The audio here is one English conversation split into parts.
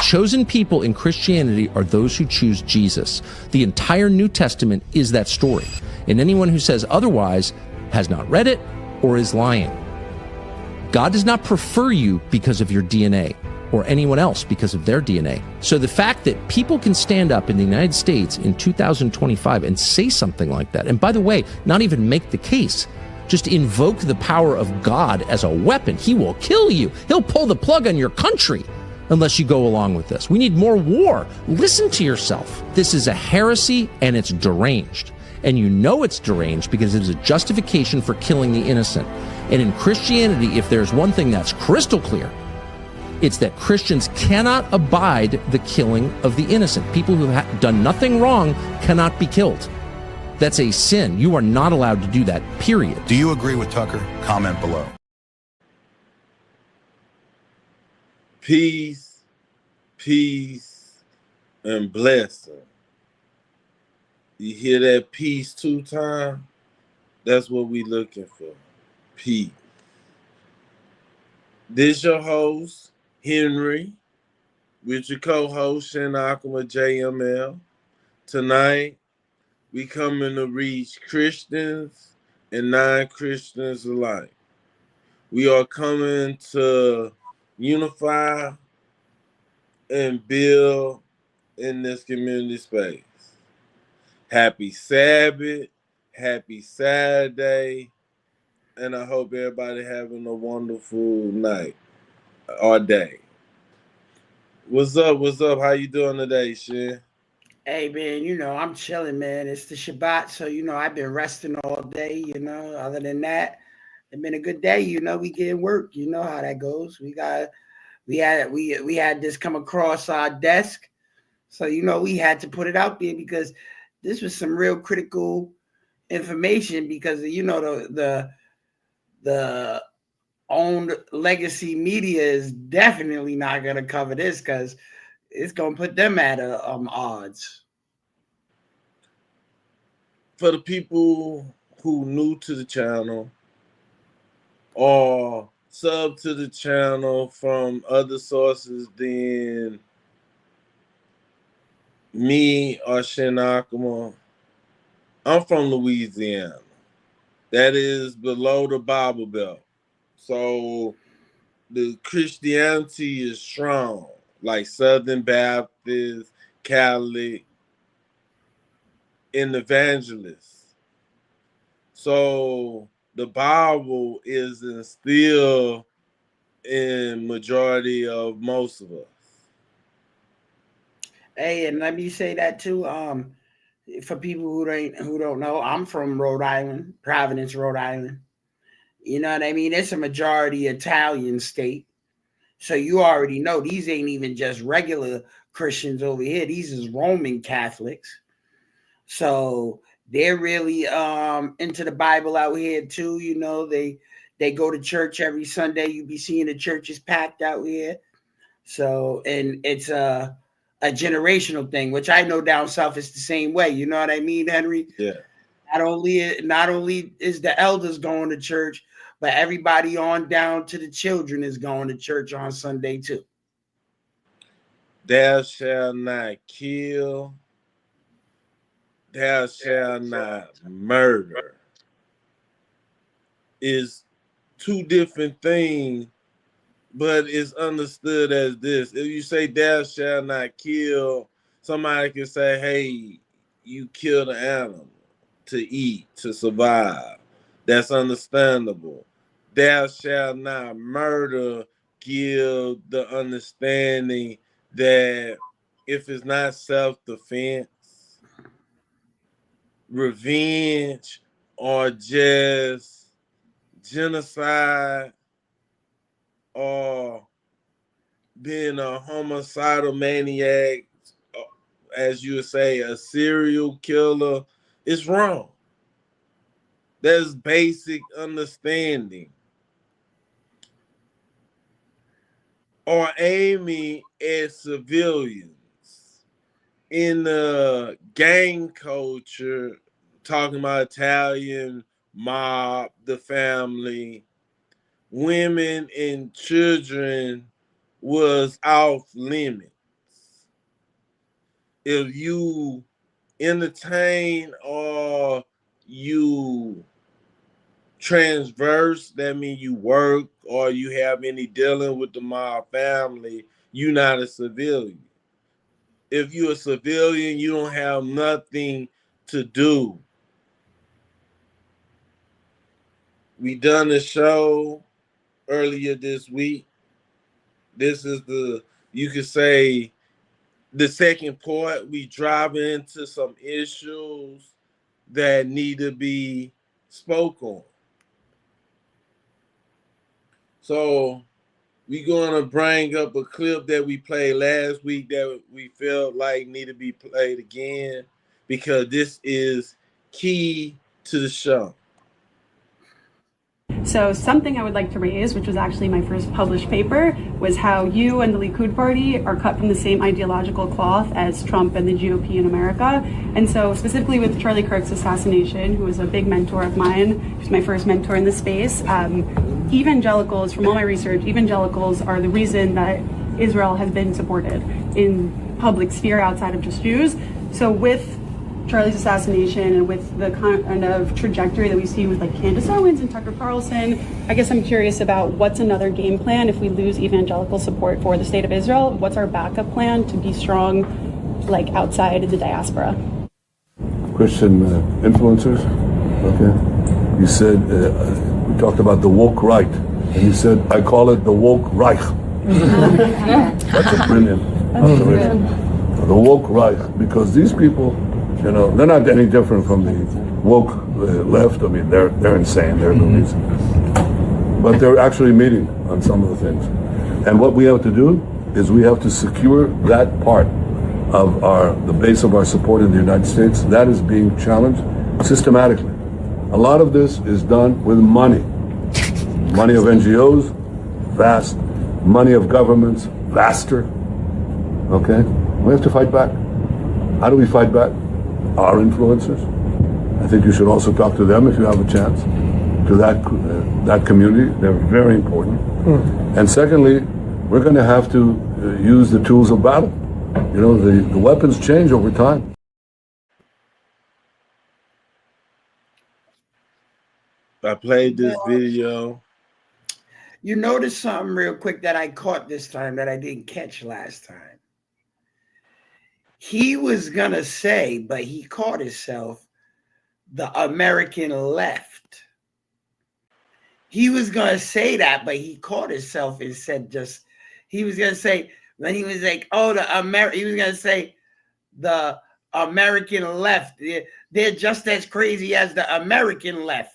chosen people in Christianity are those who choose Jesus. The entire New Testament is that story. And anyone who says otherwise has not read it or is lying. God does not prefer you because of your DNA or anyone else because of their DNA. So the fact that people can stand up in the United States in 2025 and say something like that, and by the way, not even make the case, just invoke the power of God as a weapon. He will kill you. He'll pull the plug on your country unless you go along with this. We need more war. Listen to yourself. This is a heresy and it's deranged. And you know it's deranged because it is a justification for killing the innocent. And in Christianity, if there's one thing that's crystal clear, it's that Christians cannot abide the killing of the innocent. People who have done nothing wrong cannot be killed. That's a sin. You are not allowed to do that, period. Do you agree with Tucker? Comment below. Peace, peace, and blessing. You hear that peace 2 times? That's what we looking for. Peace. This your host, Henry, with your co-host, Shanakama JML. Tonight, we coming to reach Christians and non-Christians alike. We are coming to unify and build in this community space. Happy Sabbath, happy Saturday, and I hope everybody having a wonderful night or day. What's up? What's up? How you doing today, Shin? Hey, man, I'm chilling, man. It's the Shabbat, so, I've been resting all day, Other than that, it's been a good day, we getting work. You know how that goes. We had this come across our desk, so, we had to put it out there because this was some real critical information because, the owned legacy media is definitely not going to cover this because it's going to put them at odds. For the people who new to the channel or sub to the channel from other sources than me or Shinakama, I'm from Louisiana. That is below the Bible Belt. So the Christianity is strong, like Southern Baptist, Catholic, and Evangelists. So the Bible is instilled in majority of most of us. Hey, and let me say that too. For people who don't know, I'm from Rhode Island, Providence, Rhode Island. You know what I mean? It's a majority Italian state. So you already know these ain't even just regular Christians over here. These is Roman Catholics. So they're really into the Bible out here too. They go to church every Sunday. You be seeing the churches packed out here. So, and it's a generational thing, which I know down south is the same way. You know what I mean, Henry? Yeah. Not only is the elders going to church, but everybody on down to the children is going to church on Sunday too. Thou shalt not kill. Thou shalt not murder. Is 2 different things, but it's understood as this. If you say thou shalt not kill, somebody can say, hey, you killed an animal to eat, to survive. That's understandable. Thou shalt not murder give the understanding that if it's not self-defense, revenge, or just genocide, or being a homicidal maniac, as you would say, a serial killer, it's wrong. There's basic understanding. Or aiming at civilians. In the gang culture, talking about Italian mob, the family, women and children was off limit. if you entertain or you transverse, that means you work or you have any dealing with the mob family, you're not a civilian. If you're a civilian, you don't have nothing to do. We done a show earlier this week. This is you could say, the second part. We drive into some issues that need to be spoke on. So we're going to bring up a clip that we played last week that we felt like need to be played again, because this is key to the show. So something I would like to raise, which was actually my first published paper, was how you and the Likud party are cut from the same ideological cloth as Trump and the GOP in America. And so specifically with Charlie Kirk's assassination, who was a big mentor of mine, he's my first mentor in the space, evangelicals, from all my research, evangelicals are the reason that Israel has been supported in public sphere outside of just Jews. So with Charlie's assassination and with the kind of trajectory that we see with like Candace Owens and Tucker Carlson, I guess I'm curious about what's another game plan if we lose evangelical support for the state of Israel. What's our backup plan to be strong, like outside of the diaspora? Christian influencers. Okay. You said, we talked about the woke right, and you said, I call it the woke Reich. That's a brilliant observation. The woke Reich, because these people, you know, they're not any different from the woke left. I mean, they're insane. They're movies, but they're actually meeting on some of the things. And what we have to do is we have to secure that part of the base of our support in the United States. That is being challenged systematically. A lot of this is done with money. Money of NGOs, vast. Money of governments, vaster. Okay? We have to fight back. How do we fight back? Our influencers. I think you should also talk to them if you have a chance, to that community. They're very important. And secondly, we're going to have to use the tools of battle. You know, the weapons change over time. I played this video. You notice something real quick that I caught this time that I didn't catch last time. He was going to say, but he caught himself, the American left. He was going to say that, but he caught himself and said he was going to say, when he was like, he was going to say the American left. They're just as crazy as the American left.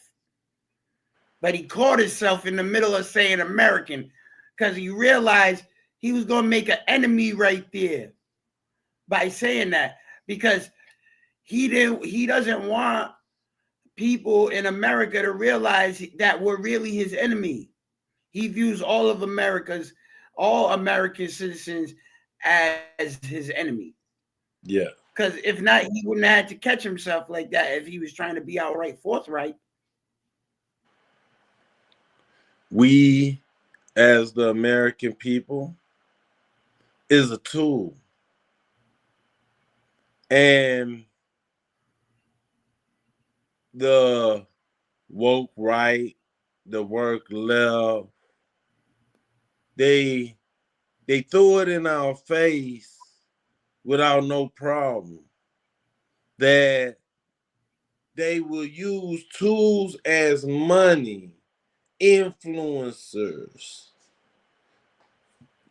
But he caught himself in the middle of saying American because he realized he was going to make an enemy right there by saying that, because he doesn't want people in America to realize that we're really his enemy. He views all American citizens as his enemy. Yeah. Because if not, he wouldn't have had to catch himself like that if he was trying to be outright forthright. We, as the American people, is a tool. And the woke right, the work left, they threw it in our face without no problem that they will use tools as money, influencers,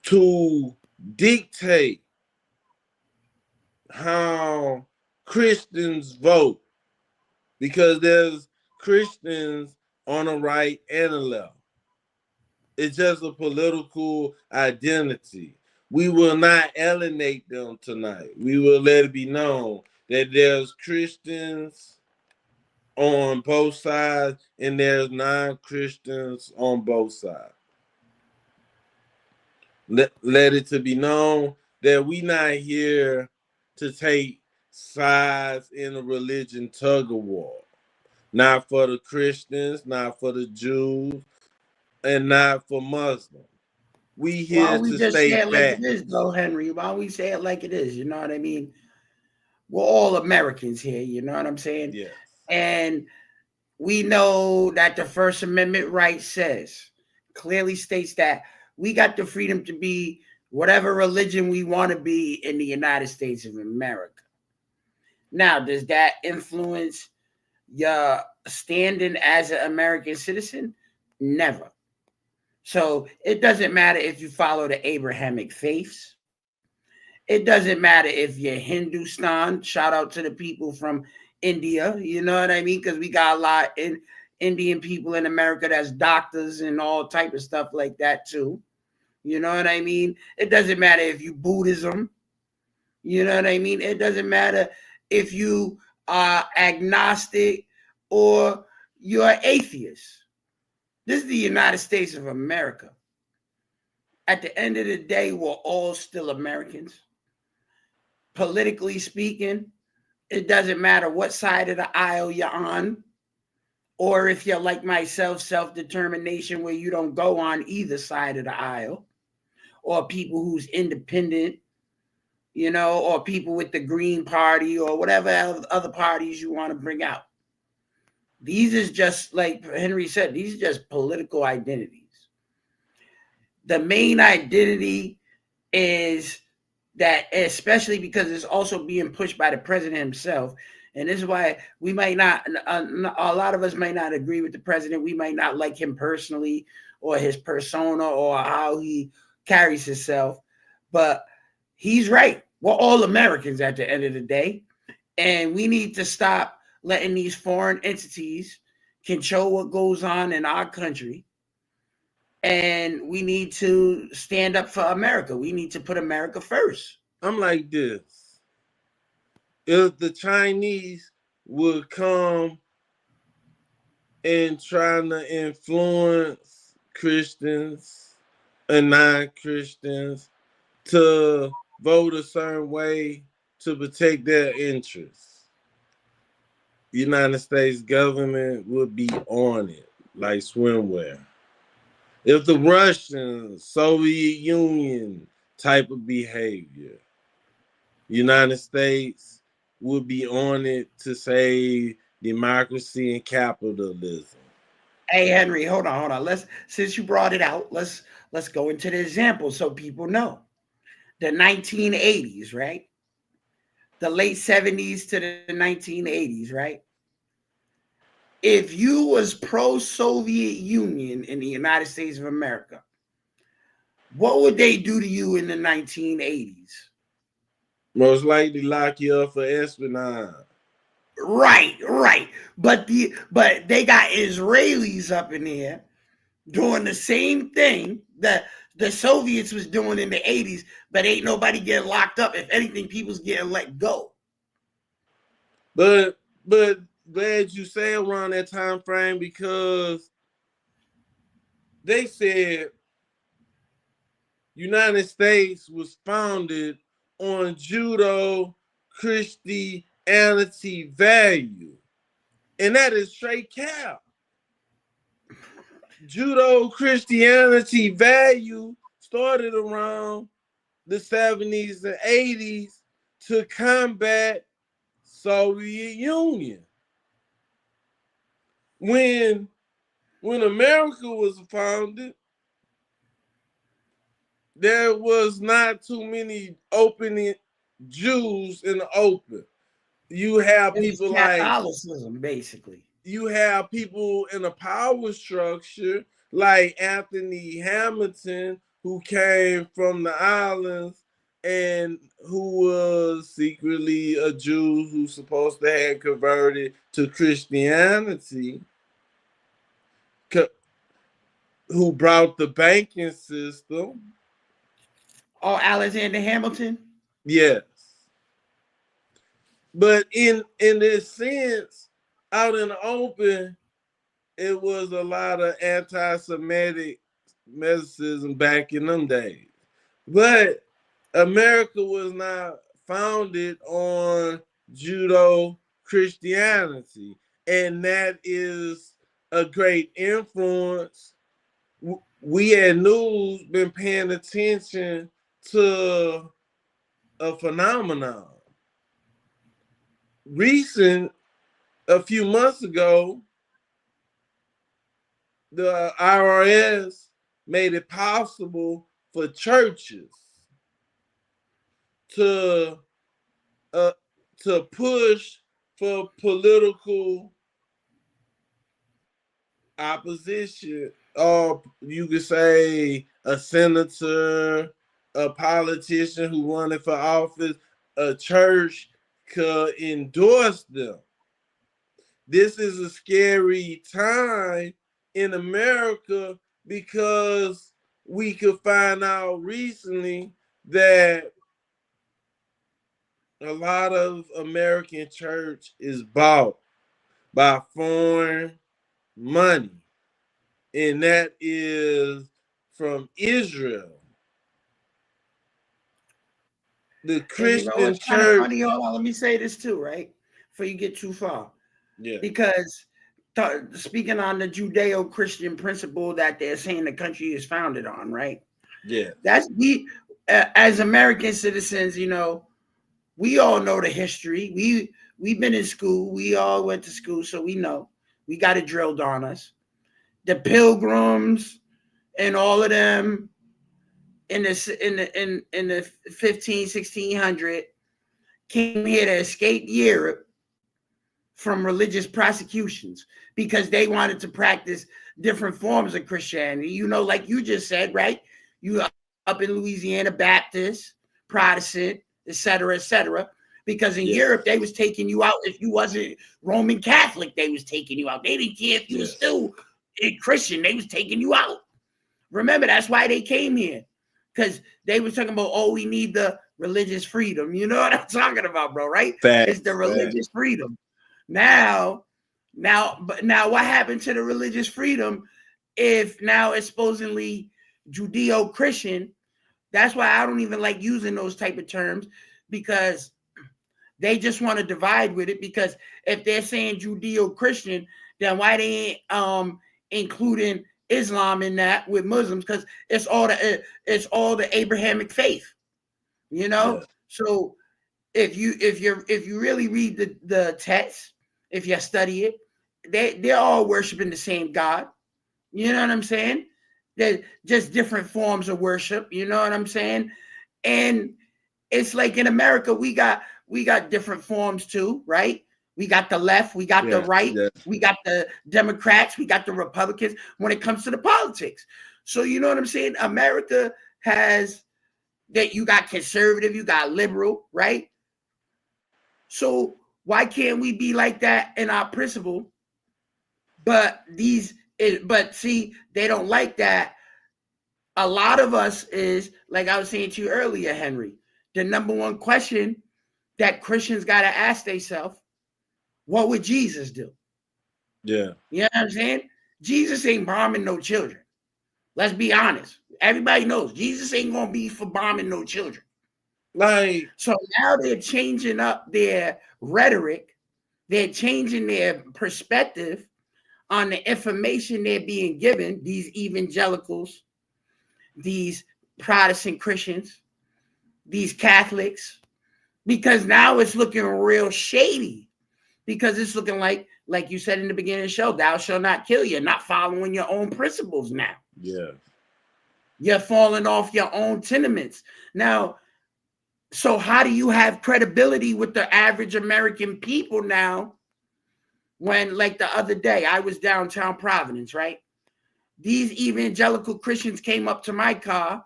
to dictate how Christians vote, because there's Christians on the right and the left. It's just a political identity. We will not alienate them tonight. We will let it be known that there's Christians on both sides and there's non-Christians on both sides. Let it to be known that we not here to take sides in a religion tug of war. Not for the Christians, not for the Jews, and not for Muslims. We here Why we to just stay say it like back. it is, though, Henry? Why we say it like it is? You know what I mean? we're all Americans here. You know what I'm saying? Yes. And we know that the First Amendment right clearly states that we got the freedom to be whatever religion we want to be in the United States of America. Now, does that influence your standing as an American citizen? Never. So it doesn't matter if you follow the Abrahamic faiths. It doesn't matter if you're Hindustan. Shout out to the people from India. You know what I mean? Because we got a lot in Indian people in America that's doctors and all type of stuff like that too. You know what I mean? It doesn't matter if you Buddhism. You know what I mean? It doesn't matter if you are agnostic or you're atheist. This is the United States of America. At the end of the day, we're all still Americans. Politically speaking, it doesn't matter what side of the aisle you're on, or if you're like myself, self-determination, where you don't go on either side of the aisle, or people who's independent, you know, or people with the Green Party or whatever other parties you want to bring out. These is just, like Henry said, these are just political identities. The main identity is that, especially because it's also being pushed by the president himself. And this is why we might not, a lot of us might not agree with the president. We might not like him personally or his persona or how he carries himself. But he's right. We're all Americans at the end of the day. And we need to stop letting these foreign entities control what goes on in our country. And we need to stand up for America. We need to put America first. I'm like this. If the Chinese would come and trying to influence Christians and non-Christians to vote a certain way to protect their interests, the United States government would be on it like swimwear. If the Russians, Soviet Union type of behavior, United States would be on it to save democracy and capitalism. Hey Henry, hold on. Since you brought it out, let's go into the example so people know. The 1980s, right? The late 70s to the 1980s, right? If you was pro-Soviet Union in the United States of America, what would they do to you in the 1980s? Most likely lock you up for espionage. Right. But they got Israelis up in there doing the same thing that the Soviets was doing in the 80s, but ain't nobody getting locked up. If anything, people's getting let go. But glad you say around that time frame, because they said United States was founded on Judeo-Christianity value. And that is straight cap. Judeo-Christianity value started around the 70s and 80s to combat Soviet Union. When America was founded, there was not too many open Jews in the open. You have people like Catholicism, basically. You have people in a power structure like Anthony Hamilton, who came from the islands and who was secretly a Jew who's supposed to have converted to Christianity, who brought the banking system. Oh, Alexander Hamilton? Yes. But in this sense, out in the open, it was a lot of anti-Semitic messages back in them days. But America was not founded on Judeo-Christianity, and that is a great influence. We at News been paying attention to a phenomenon. a few months ago, the IRS made it possible for churches to push for political opposition, or you could say a senator, a politician who running for office, a church could endorse them. This is a scary time in America because we could find out recently that a lot of American church is bought by foreign money, and that is from Israel. The And you know Christian what's kind of church, funny? Hold on, let me say this too, right? Before you get too far. yeah, Because speaking on the Judeo-Christian principle that they're saying the country is founded on, right? yeah, That's we as American citizens, you know, we all know the history. We've been in school. We all went to school, so we know. We got it drilled on us. The Pilgrims and all of them in the 1600 came here to escape Europe from religious prosecutions because they wanted to practice different forms of Christianity. You know, like you just said, right? You up in Louisiana, Baptist, Protestant, etc., etc. Because in Europe, they was taking you out if you wasn't Roman Catholic. They was taking you out. They didn't care if you was still a Christian. They was taking you out. Remember, that's why they came here, because they were talking about, oh, we need the religious freedom. You know what I'm talking about, bro? Right? It's the religious freedom. Now, what happened to the religious freedom if now it's supposedly Judeo-Christian? That's why I don't even like using those type of terms, because they just want to divide with it. Because if they're saying Judeo-Christian, then why they ain't including Islam in that with Muslims? Because it's all the Abrahamic faith, you know. Yeah. So if you really read the text, if you study it, they're all worshiping the same God. You know what I'm saying? They're just different forms of worship. You know what I'm saying? And it's like in America, we got different forms too, right? We got the left, we got the right, we got the Democrats, we got the Republicans when it comes to the politics. So you know what I'm saying? America has that. You got conservative, you got liberal, right? So why can't we be like that in our principle? But see, they don't like that. A lot of us is, like I was saying to you earlier, Henry, the number one question that Christians got to ask themselves, what would Jesus do? Yeah. You know what I'm saying? Jesus ain't bombing no children. Let's be honest. Everybody knows Jesus ain't going to be for bombing no children. Like, so now they're changing up their rhetoric. They're changing their perspective on the information they're being given, these evangelicals, these Protestant Christians, these Catholics, because now it's looking real shady, because it's looking like you said in the beginning of the show, thou shalt not kill. You're not following your own principles now. Yeah. You're falling off your own tenements. Now, so how do you have credibility with the average American people now when, like the other day, I was downtown Providence, right? These evangelical Christians came up to my car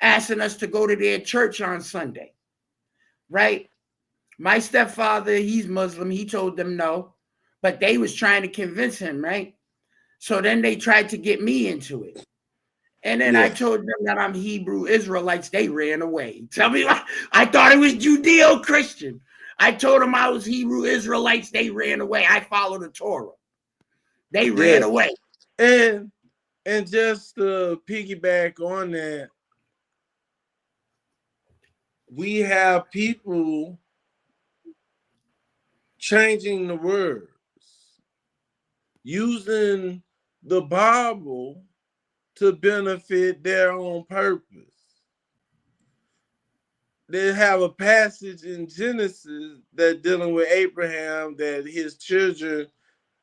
asking us to go to their church on Sunday, right? My stepfather, he's Muslim. He told them no, but they was trying to convince him, right? So then they tried to get me into it. And then I told them that I'm Hebrew Israelites. They ran away. Tell me why. I thought it was Judeo-Christian. I told them I was Hebrew Israelites. They ran away. I follow the Torah. They ran away. And just to piggyback on that, we have people changing the words, using the Bible to benefit their own purpose. they have a passage in Genesis that dealing with Abraham, that his children,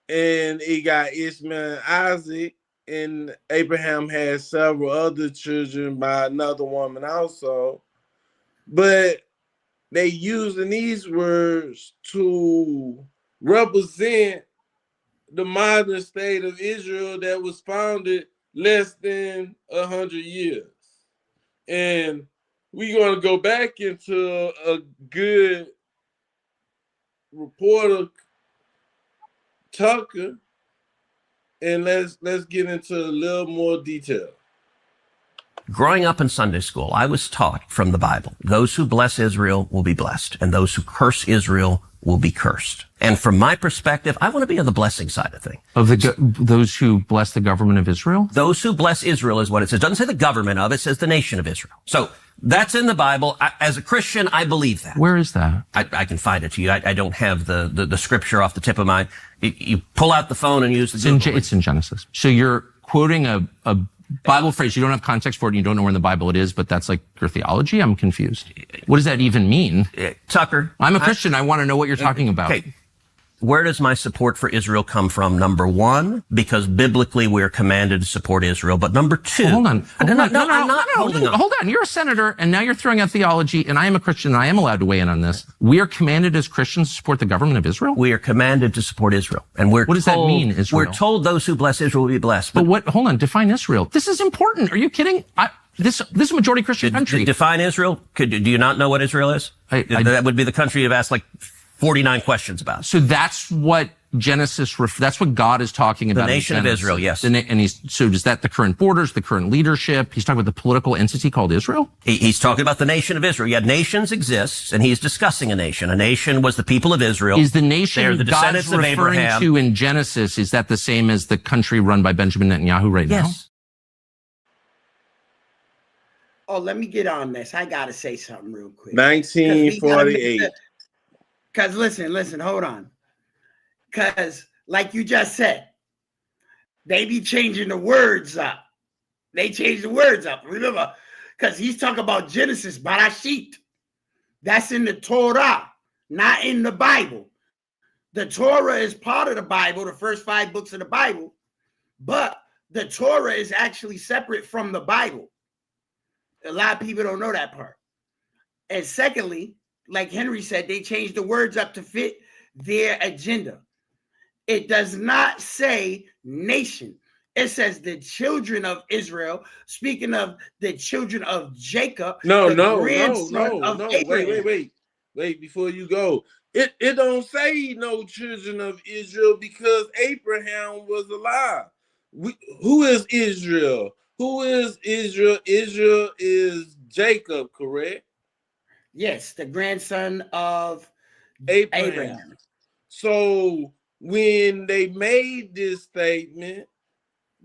and he got Ishmael and Isaac, and Abraham had several other children by another woman also. But they using these words to represent the modern state of Israel that was founded less than 100 years. And we're going to go back into a good reporter, Tucker, and let's get into a little more detail. Growing up in Sunday school, I was taught from the Bible, those who bless Israel will be blessed, and those who curse Israel will be cursed. And from my perspective, I want to be on the blessing side of things. Of those who bless the government of Israel? Those who bless Israel is what it says. It doesn't say the government of it, says the nation of Israel. So that's in the Bible. As a Christian, I believe that. Where is that? I can find it to you. I don't have the scripture off the tip of my. You pull out the phone and use the Google. It's in Genesis. So you're quoting a Bible phrase. You don't have context for it and you don't know where in the Bible it is, but that's like your theology? I'm confused. What does that even mean? Tucker. I'm a Christian. I want to know what you're talking about. Okay. Where does my support for Israel come from? Number one, because biblically we're commanded to support Israel. But number two, well, hold on. I'm not holding on. Hold on. You're a senator, and now you're throwing out theology, and I am a Christian, and I am allowed to weigh in on this. We are commanded as Christians to support the government of Israel? We are commanded to support Israel. And what does that mean, Israel? We're told those who bless Israel will be blessed. But what, hold on, define Israel. This is important. Are you kidding? This is a majority Christian country. Define Israel? Do you not know what Israel is? That would be the country you've asked like 49 questions about. So that's what Genesis, that's what God is talking about. The nation of Israel, yes. And so is that the current borders, the current leadership? He's talking about the political entity called Israel? He's talking about the nation of Israel. Yeah, nations exist, and he's discussing a nation. A nation was the people of Israel. Is the nation They're the God's descendants of referring Abraham. to in Genesis, is that the same as the country run by Benjamin Netanyahu right now? Yes. Oh, let me get on this. I got to say something real quick. 1948. Because listen, hold on. Because like you just said, they be changing the words up. They change the words up. Remember, because he's talking about Genesis, Barashit. That's in the Torah, not in the Bible. The Torah is part of the Bible, the first 5 books of the Bible, but the Torah is actually separate from the Bible. A lot of people don't know that part. And secondly, like Henry said, they changed the words up to fit their agenda. It does not say nation. It says the children of Israel. Speaking of the children of Jacob. No. Wait, before you go. It don't say no children of Israel because Abraham was alive. Who is Israel? Who is Israel? Israel is Jacob, correct? Yes, the grandson of Abraham. So when they made this statement,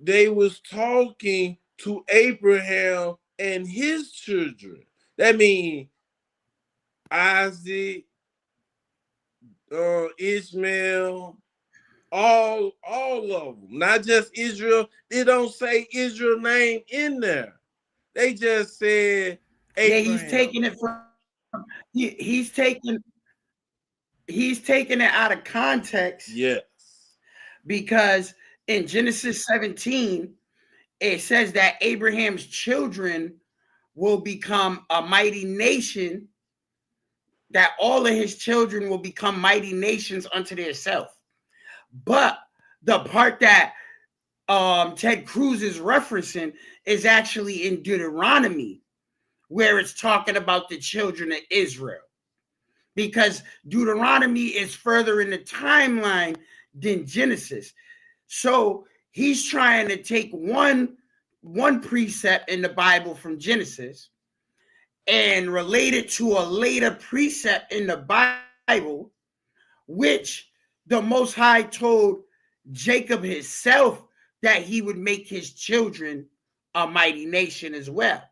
they was talking to Abraham and his children. That means Isaac, Ishmael, all of them, not just Israel. They don't say Israel name in there. They just said Abraham. Yeah, he's taking it from. He's taking it out of context. Yes. Because in Genesis 17, it says that Abraham's children will become a mighty nation, that all of his children will become mighty nations unto themselves. But the part that Ted Cruz is referencing is actually in Deuteronomy, where it's talking about the children of Israel. Because Deuteronomy is further in the timeline than Genesis. So he's trying to take one precept in the Bible from Genesis and relate it to a later precept in the Bible, which the Most High told Jacob himself that he would make his children a mighty nation as well.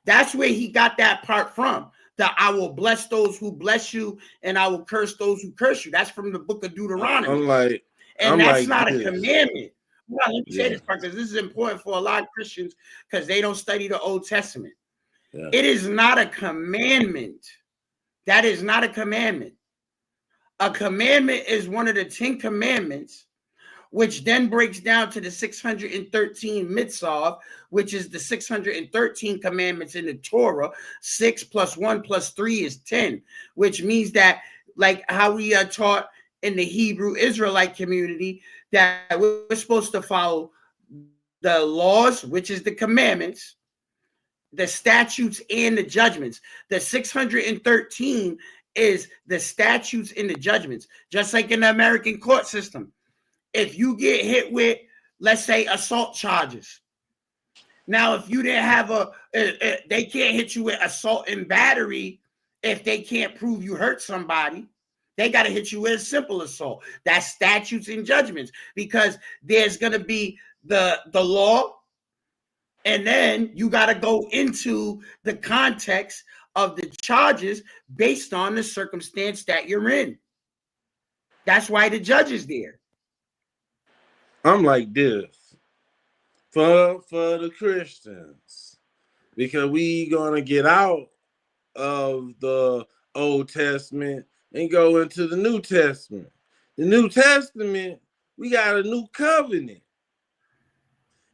That's where he got that part from. That I will bless those who bless you and I will curse those who curse you. That's from the book of Deuteronomy. That's not a commandment. Well, let me say this part because this is important for a lot of Christians because they don't study the Old Testament. Yeah. It is not a commandment. That is not a commandment. A commandment is one of the 10 commandments, which then breaks down to the 613 mitzvah, which is the 613 commandments in the Torah. 6 plus 1 plus 3 is 10, which means that, like how we are taught in the Hebrew Israelite community, that we're supposed to follow the laws, which is the commandments, the statutes, and the judgments. The 613 is the statutes and the judgments, just like in the American court system. If you get hit with, let's say, assault charges. Now, if you didn't have they can't hit you with assault and battery if they can't prove you hurt somebody. They got to hit you with a simple assault. That's statutes and judgments, because there's going to be the law, and then you got to go into the context of the charges based on the circumstance that you're in. That's why the judge is there. I'm like this for the Christians, because we gonna get out of the Old Testament and go into the New Testament. The New Testament, we got a new covenant.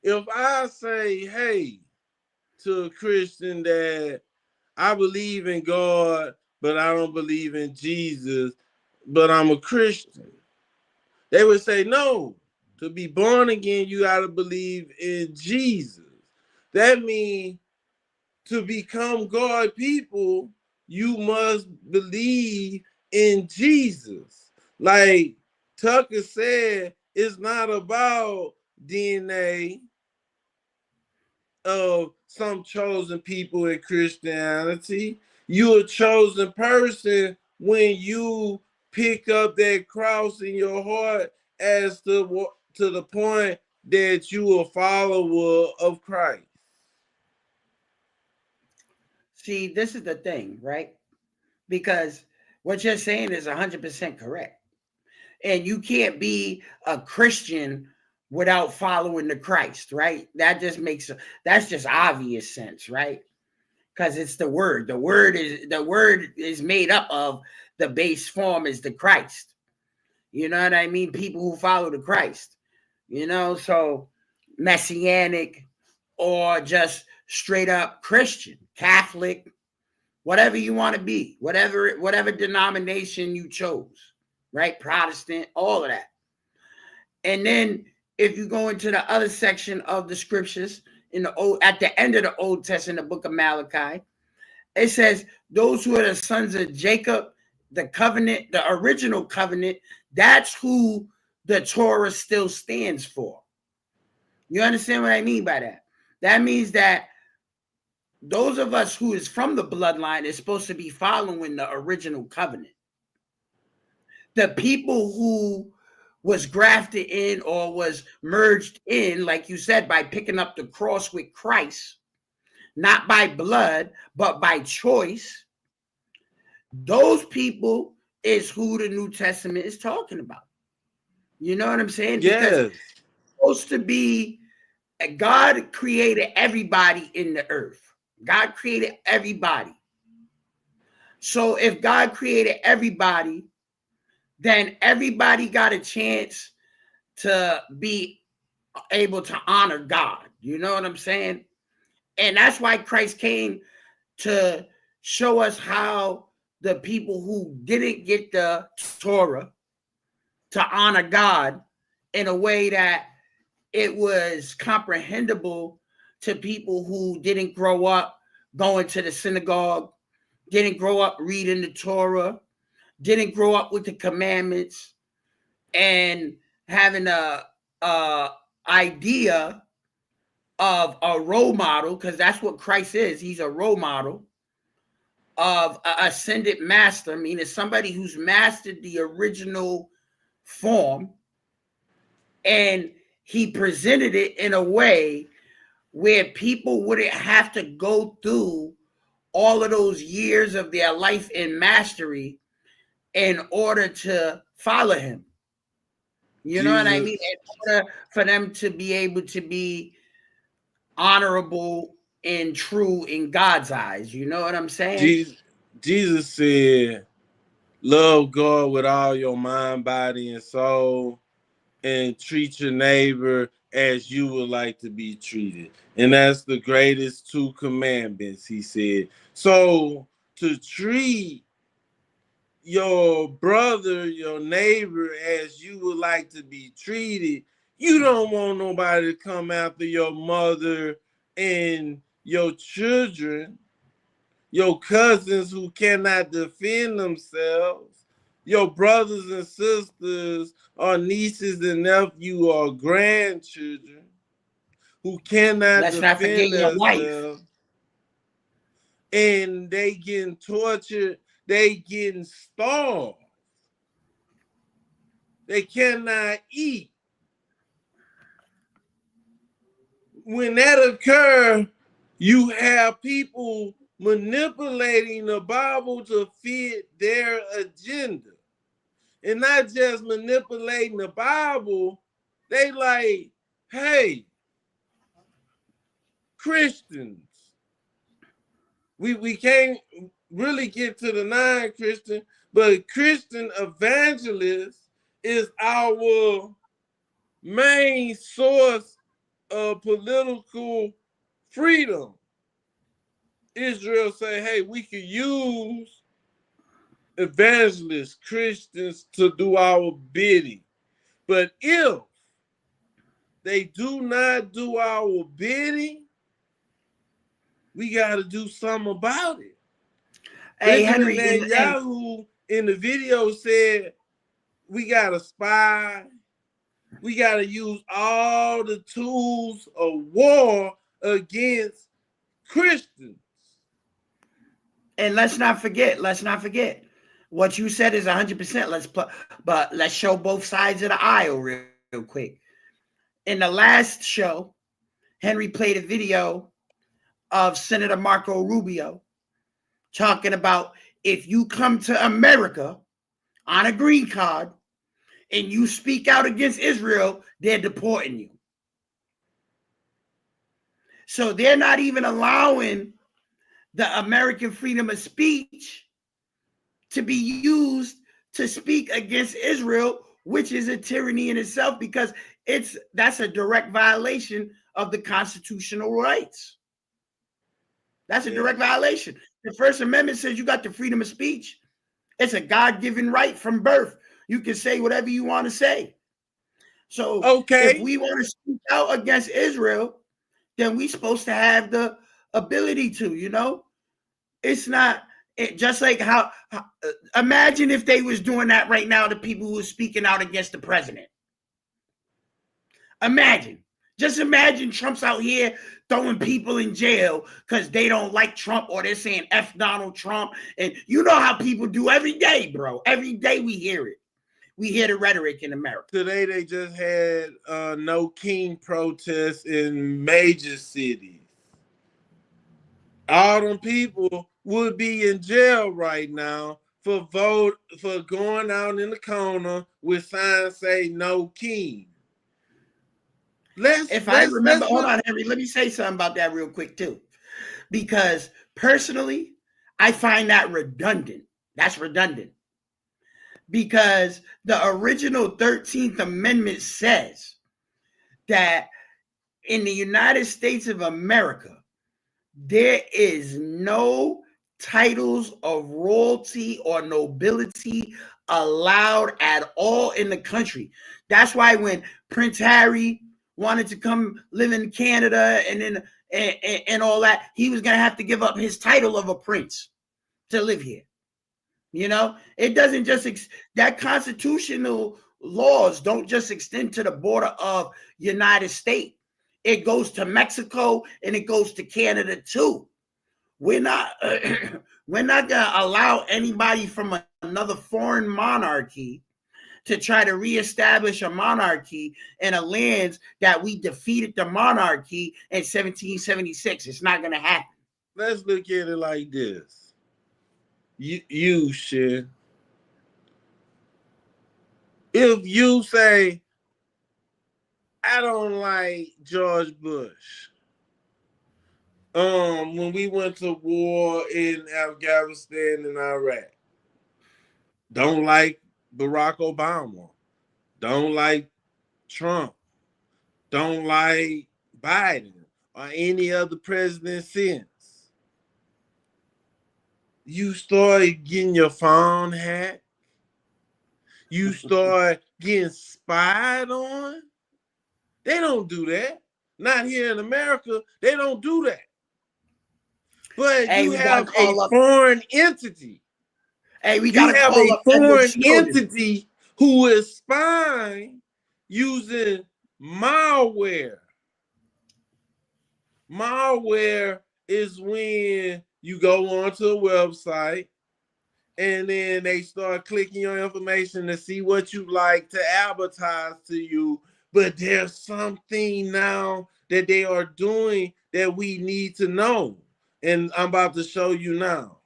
If I say, hey, to a Christian that I believe in God, but I don't believe in Jesus, but I'm a Christian, they would say, no, to be born again, you got to believe in Jesus. That means to become God people, you must believe in Jesus. Like Tucker said, it's not about DNA of some chosen people in Christianity. You're a chosen person when you pick up that cross in your heart as to the point that you are a follower of Christ. See, this is the thing, right? Because what you're saying is 100% correct. And you can't be a Christian without following the Christ, right? That's just obvious sense, right? Because it's the word. The word is made up of, the base form is the Christ. You know what I mean? People who follow the Christ, so Messianic or just straight up Christian, Catholic, whatever you want to be, whatever denomination you chose, right? Protestant, all of that. And then if you go into the other section of the scriptures at the end of the Old Testament, the book of Malachi, it says those who are the sons of Jacob, the covenant, the original covenant, that's who the Torah still stands for. You understand what I mean by that? That means that those of us who is from the bloodline is supposed to be following the original covenant. The people who was grafted in or was merged in, like you said, by picking up the cross with Christ, not by blood, but by choice, those people is who the New Testament is talking about. You know what I'm saying? Yes. Because it's supposed to be, God created everybody in the earth. God created everybody. So if God created everybody, then everybody got a chance to be able to honor God. You know what I'm saying? And that's why Christ came, to show us how the people who didn't get the Torah to honor God in a way that it was comprehensible to people who didn't grow up going to the synagogue, didn't grow up reading the Torah, didn't grow up with the commandments, and having a idea of a role model, because that's what Christ is. He's a role model of an ascended master, meaning somebody who's mastered the original form, and he presented it in a way where people wouldn't have to go through all of those years of their life in mastery in order to follow him. You know what I mean? In order for them to be able to be honorable and true in God's eyes. You know what I'm saying? Jesus said, love God with all your mind, body, and soul, and treat your neighbor as you would like to be treated. And that's the greatest 2 commandments, he said. So to treat your brother, your neighbor, as you would like to be treated, you don't want nobody to come after your mother and your children, your cousins who cannot defend themselves, your brothers and sisters, or nieces and nephews, or grandchildren who cannot Let's not forget defend your wife. themselves, and they getting tortured, they getting starved, they cannot eat. When that occurs, you have people manipulating the Bible to fit their agenda. And not just manipulating the Bible, they like, hey, Christians, we can't really get to the non-Christian, but Christian evangelists is our main source of political freedom. Israel say, hey, we could use evangelists, Christians, to do our bidding. But if they do not do our bidding, we got to do something about it. Hey, Benjamin Henry, Netanyahu in the video said, we got to spy. We got to use all the tools of war against Christians. and let's not forget, what you said is 100%. But let's show both sides of the aisle real quick. In the last show, Henry played a video of Senator Marco Rubio talking about if you come to America on a green card and you speak out against Israel, they're deporting you. So they're not even allowing the American freedom of speech to be used to speak against Israel, which is a tyranny in itself, because that's a direct violation of the constitutional rights. That's a direct violation. The First Amendment says you got the freedom of speech. It's a God-given right from birth. You can say whatever you want to say. So if we want to speak out against Israel, then we're supposed to have the ability to, you know? It's not just like how imagine if they was doing that right now to people who are speaking out against the president. Just imagine Trump's out here throwing people in jail because they don't like Trump, or they're saying F Donald Trump. And you know how people do every day, bro. Every day we hear it. We hear the rhetoric in America. Today they just had no king protests in major cities. All them people would be in jail right now for going out in the corner with signs say no king. Hold on, Henry, let me say something about that real quick too. Because personally, I find that redundant. That's redundant. Because the original 13th Amendment says that in the United States of America, there is no titles of royalty or nobility allowed at all in the country. That's why when Prince Harry wanted to come live in Canada and all that, he was going to have to give up his title of a prince to live here. You know, it doesn't just that constitutional laws don't just extend to the border of United States. It goes to Mexico and it goes to Canada too. We're not gonna allow anybody from another foreign monarchy to try to reestablish a monarchy in a land that we defeated the monarchy in 1776. It's not gonna happen. Let's look at it like this. You should. If you say, I don't like George Bush, when we went to war in Afghanistan and Iraq. Don't like Barack Obama. Don't like Trump. Don't like Biden or any other president since. You start getting your phone hacked. You start getting spied on. They don't do that. Not here in America. They don't do that. But Hey, you we gotta have a call up. foreign entity. Hey, we You gotta have call a up Edward foreign Snowden. entity who is spying using malware. Malware is when you go onto a website and then they start clicking your information to see what you like to advertise to you. But there's something now that they are doing that we need to know. And I'm about to show you now.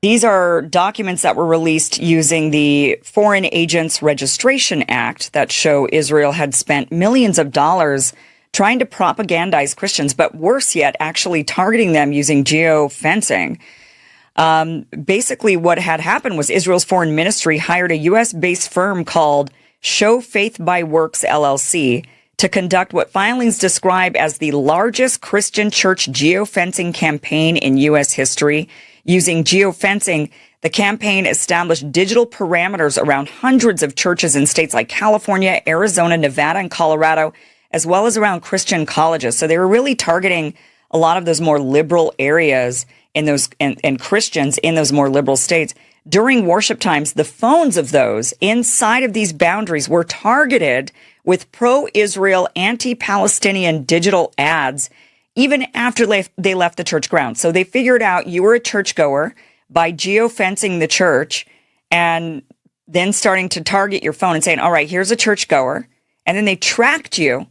These are documents that were released using the Foreign Agents Registration Act that show Israel had spent millions of dollars trying to propagandize Christians, but worse yet, actually targeting them using geofencing. Basically, what had happened was Israel's foreign ministry hired a U.S.-based firm called Show Faith by Works, LLC, to conduct what filings describe as the largest Christian church geofencing campaign in U.S. history. Using geofencing, the campaign established digital parameters around hundreds of churches in states like California, Arizona, Nevada, and Colorado, as well as around Christian colleges. So they were really targeting a lot of those more liberal areas in those and Christians in those more liberal states. During worship times, the phones of those inside of these boundaries were targeted with pro-Israel, anti-Palestinian digital ads, even after they left the church grounds. So they figured out you were a churchgoer by geofencing the church and then starting to target your phone and saying, all right, here's a churchgoer. And then they tracked you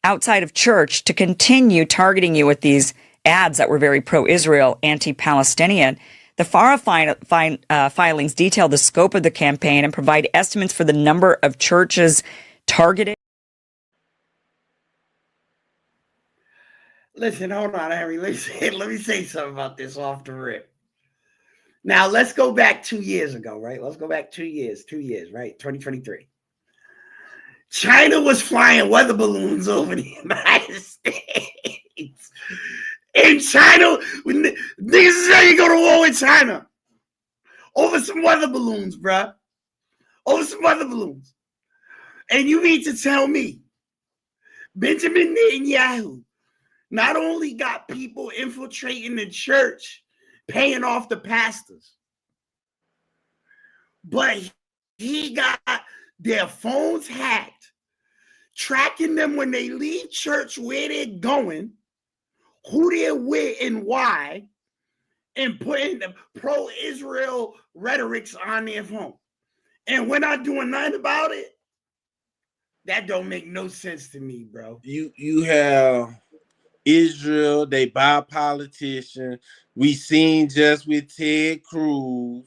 outside of church to continue targeting you with these ads that were very pro-Israel, anti-Palestinian. The FARA filings detail the scope of the campaign and provide estimates for the number of churches targeted. Listen, hold on, Henry. Let me say something about this off the rip. Now, let's go back 2 years ago, right? Let's go back 2 years, right? 2023. China was flying weather balloons over the United States. In China, when niggas say you go to war with China over some weather balloons, bruh. Over some weather balloons. And you mean to tell me Benjamin Netanyahu not only got people infiltrating the church, paying off the pastors, but he got their phones hacked, tracking them when they leave church, where they're going, who they're with and why, and putting the pro-Israel rhetorics on their phone. And we're not doing nothing about it. That don't make no sense to me, bro. You have Israel, they buy politicians. We seen just with Ted Cruz,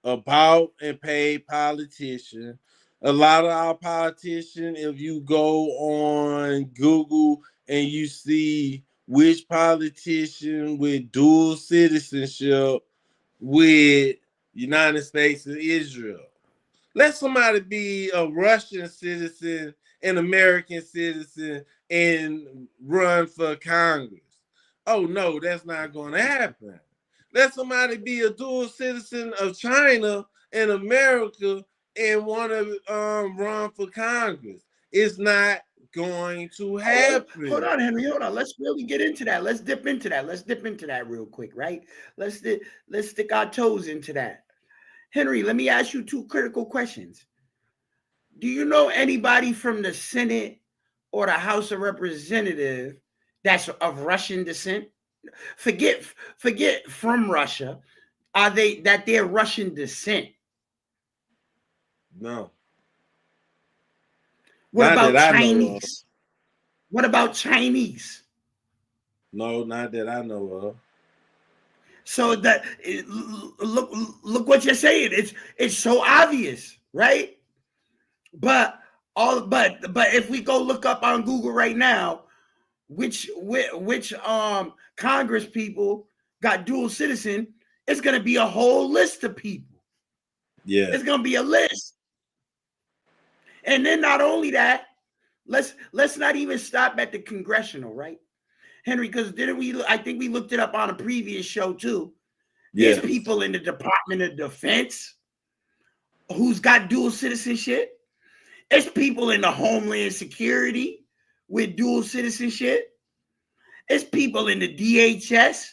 about and paid politician. A lot of our politicians, if you go on Google and you see which politician with dual citizenship with United States and Israel. Let somebody be a Russian citizen, an American citizen, and run for Congress. Oh, no, that's not going to happen. Let somebody be a dual citizen of China and America and want to run for Congress. It's not going to happen. Hold on, Henry. Hold on. Let's really get into that. Let's dip into that real quick, right? Let's stick our toes into that. Henry, let me ask you two critical questions. Do you know anybody from the Senate or the House of Representatives that's of Russian descent? Forget from Russia. They're Russian descent? No. What about Chinese? What about Chinese? No, not that I know of. So that look what you're saying. It's so obvious, right? But if we go look up on Google right now, which Congress people got dual citizen, it's going to be a whole list of people. Yeah. It's going to be a list. And then not only that, let's not even stop at the congressional, right? Henry, because I think we looked it up on a previous show too. There's people in the Department of Defense who's got dual citizenship. It's people in the Homeland Security with dual citizenship. It's people in the DHS,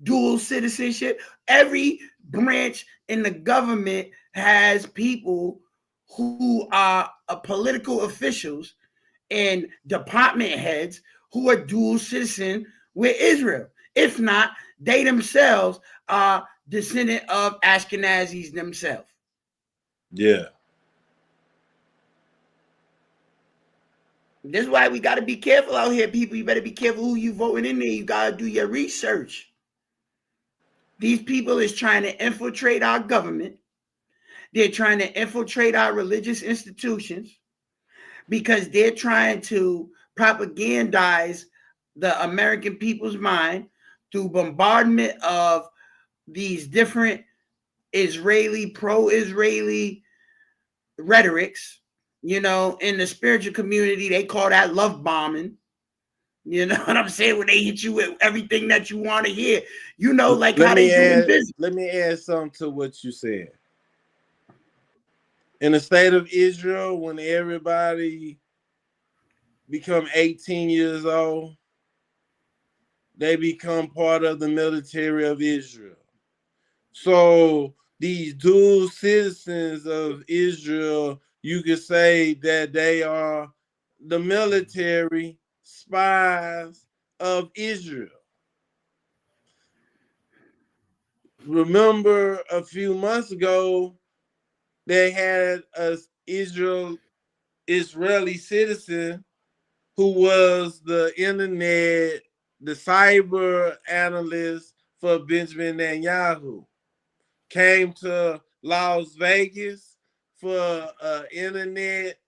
dual citizenship. Every branch in the government has people who are political officials and department heads who are dual citizen with Israel. If not, they themselves are descendant of Ashkenazis themselves. Yeah. This is why we got to be careful out here, people. You better be careful who you voting in there. You got to do your research. These people is trying to infiltrate our government. They're trying to infiltrate our religious institutions because they're trying to propagandize the American people's mind through bombardment of these different pro-Israeli rhetorics. You know, in the spiritual community, they call that love bombing. You know what I'm saying? When they hit you with everything that you want to hear, you know, like how they do in business. Let me add something to what you said. In the state of Israel, when everybody become 18 years old, they become part of the military of Israel. So these dual citizens of Israel, you could say that they are the military spies of Israel. Remember a few months ago, they had an Israeli citizen who was the internet, the cyber analyst for Benjamin Netanyahu, came to Las Vegas for an internet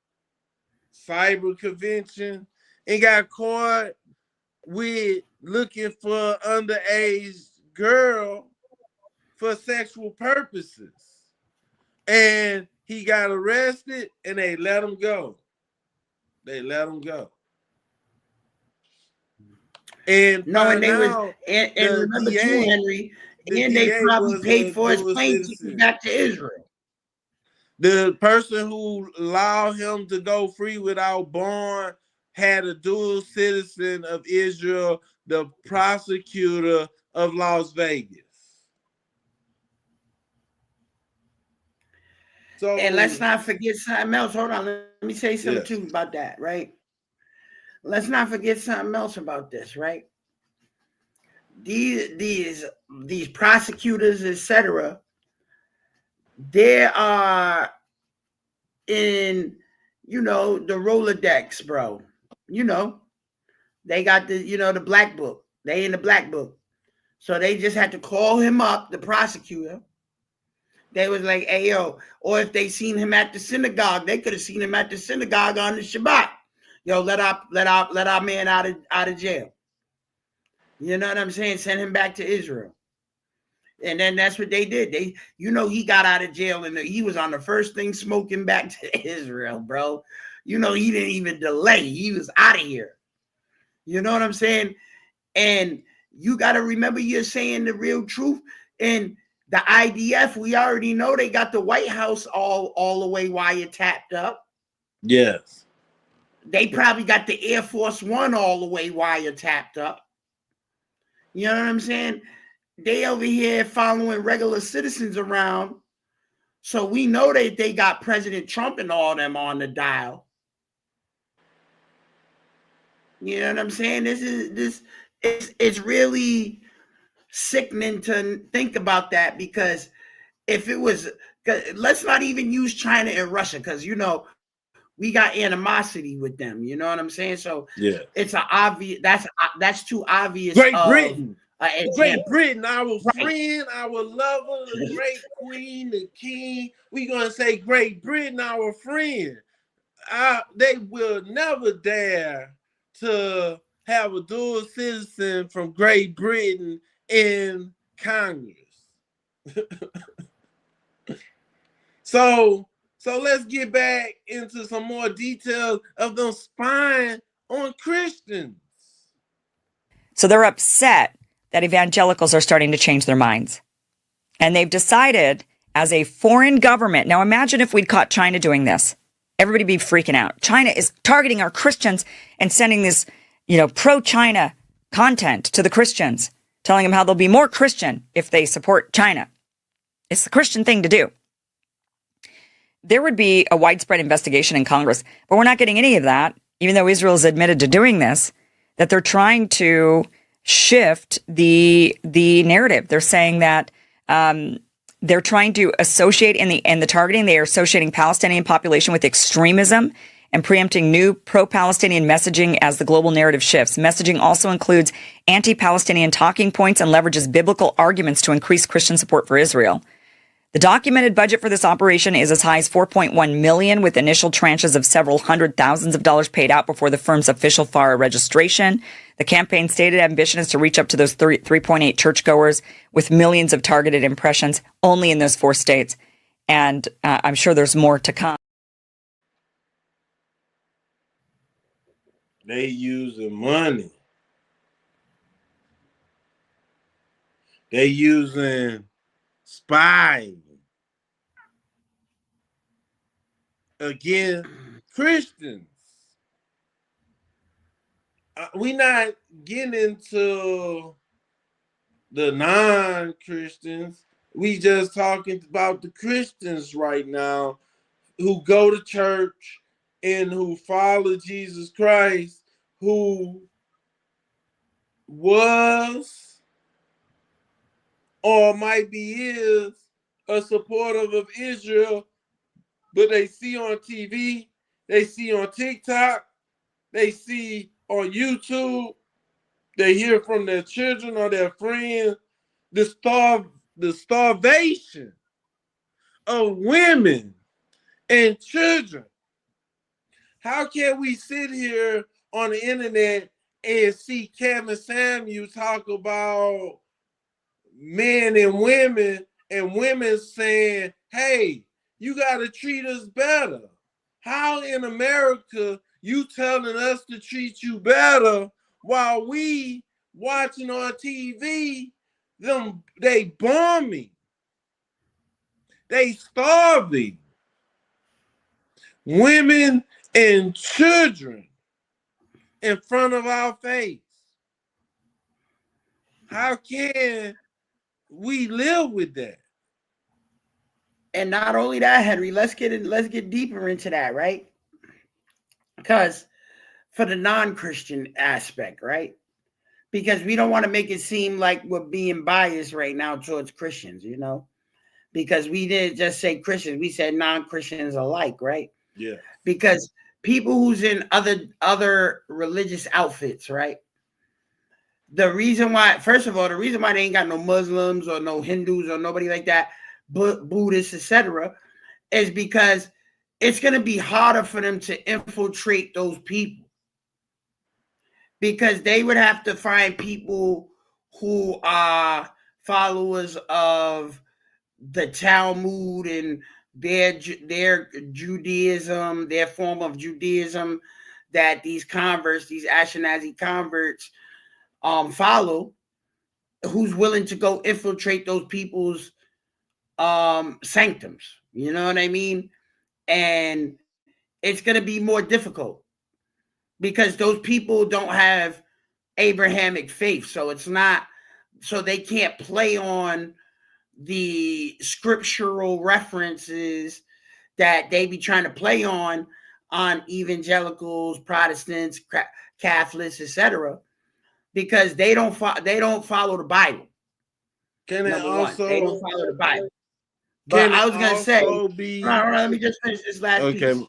cyber convention and got caught with looking for underage girl for sexual purposes. And he got arrested and they let him go. They let him go. And remember DA, too, Henry, and they probably paid for his plane ticket back to Israel. The person who allowed him to go free without bond had a dual citizen of Israel, the prosecutor of Las Vegas. So, and let's not forget something else. Hold on, let me say something too about that, right? Let's not forget something else about this, right? These prosecutors, etc., they are in, you know, the Rolodex, bro. You know, they got the, you know, the black book. They in the black book. So they just had to call him up, the prosecutor. They was like, hey, yo, or if they seen him at the synagogue, they could have seen him at the synagogue on the Shabbat. Yo, let our man out of jail. You know what I'm saying? Send him back to Israel. And then that's what they did. They, you know, he got out of jail and he was on the first thing smoking back to Israel, bro. You know, he didn't even delay. He was out of here. You know what I'm saying? And you got to remember you're saying the real truth. And the IDF, we already know they got the White House all the way wiretapped up. Yes. They probably got the Air Force One all the way wiretapped up. You know what I'm saying? They over here following regular citizens around. So we know that they got President Trump and all them on the dial. You know what I'm saying? It's really sickening to think about that, because if it was, let's not even use China and Russia, because, you know, we got animosity with them. You know what I'm saying? So yeah, it's an obvious, that's too obvious. Great Britain, our right. friend, our lover, the great queen, the king. We're going to say Great Britain, our friend. They will never dare to have a dual citizen from Great Britain in Congress. So let's get back into some more details of them spying on Christians. So they're upset that evangelicals are starting to change their minds. And they've decided as a foreign government. Now imagine if we'd caught China doing this. Everybody be freaking out. China is targeting our Christians and sending this, pro-China content to the Christians, telling them how they'll be more Christian if they support China. It's the Christian thing to do. There would be a widespread investigation in Congress, but we're not getting any of that, even though Israel has admitted to doing this, that they're trying to shift the narrative. They're saying that they're trying to associate in the targeting, they are associating Palestinian population with extremism and preempting new pro-Palestinian messaging as the global narrative shifts. Messaging also includes anti-Palestinian talking points and leverages biblical arguments to increase Christian support for Israel. The documented budget for this operation is as high as $4.1 million, with initial tranches of several hundred thousands of dollars paid out before the firm's official FARA registration. The campaign's stated ambition is to reach up to those 3.8 churchgoers with millions of targeted impressions only in those 4 states. And I'm sure there's more to come. They using money. They using spying against Christians. We not getting into the non-Christians. We just talking about the Christians right now who go to church and who follow Jesus Christ, who was or might be is a supporter of Israel, but they see on TV, they see on TikTok, they see on YouTube, they hear from their children or their friends the starvation of women and children. How can we sit here on the internet and see Kevin Samuel talk about men and women saying, hey, you got to treat us better? How in America you telling us to treat you better while we watching on TV they bombing, they starving women and children in front of our face? How can we live with that? And not only that, Henry, let's get deeper into that, right? Because for the non-Christian aspect, right? Because we don't want to make it seem like we're being biased right now towards Christians, because we didn't just say Christians, we said non-Christians alike, right? Yeah. Because people who's in other religious outfits, right? The reason why they ain't got no Muslims or no Hindus or nobody like that, Buddhists, etc., is because it's going to be harder for them to infiltrate those people, because they would have to find people who are followers of the Talmud and their Judaism, their form of Judaism that these Ashkenazi converts follow, who's willing to go infiltrate those people's sanctums. You know what I mean? And it's going to be more difficult because those people don't have Abrahamic faith. So they can't play on the scriptural references that they be trying to play on evangelicals, Protestants, Catholics, etc., because they don't follow the Bible. Can it also? They don't follow the Bible. But I was gonna say, let me just finish this last piece. Okay,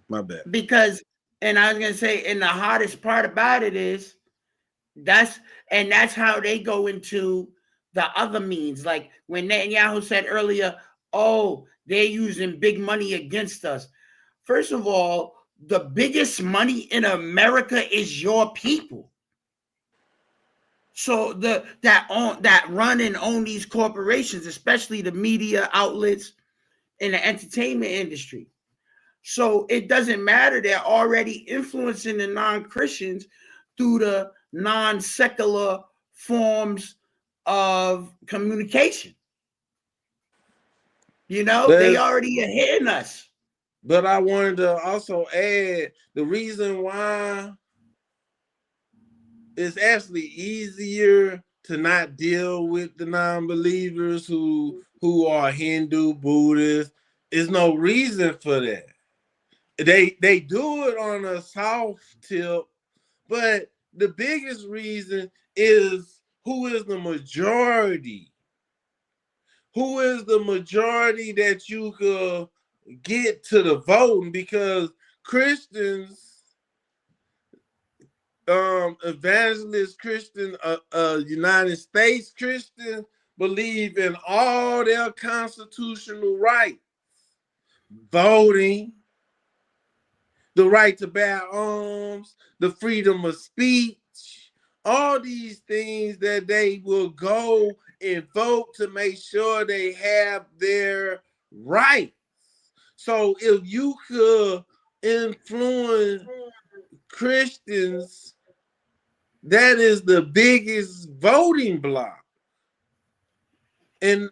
my bad. And I was gonna say, and the hardest part about it is that's how they go into the other means. Like when Netanyahu said earlier, oh, they're using big money against us. First of all, the biggest money in America is your people. So that run and own these corporations, especially the media outlets and the entertainment industry. So it doesn't matter. They're already influencing the non-Christians through the non-secular forms of communication. You know, they already are hitting us. But I wanted to also add the reason why it's actually easier to not deal with the non-believers who are Hindu, Buddhist. There's no reason for that. They do it on a soft tip, but the biggest reason is who is the majority. Who is the majority that you could get to the voting? Because Christians, evangelist Christian, United States Christians believe in all their constitutional rights, voting, the right to bear arms, the freedom of speech, all these things that they will go and vote to make sure they have their rights. So if you could influence Christians, that is the biggest voting bloc. And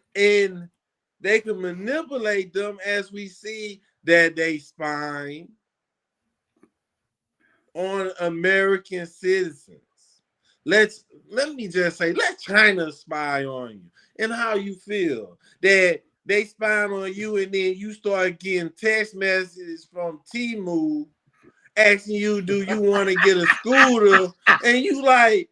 they can manipulate them, as we see that they spying on American citizens. Let me just say, let China spy on you. And how you feel that they spying on you, and then you start getting text messages from Temu asking you, do you want to get a scooter? And you like,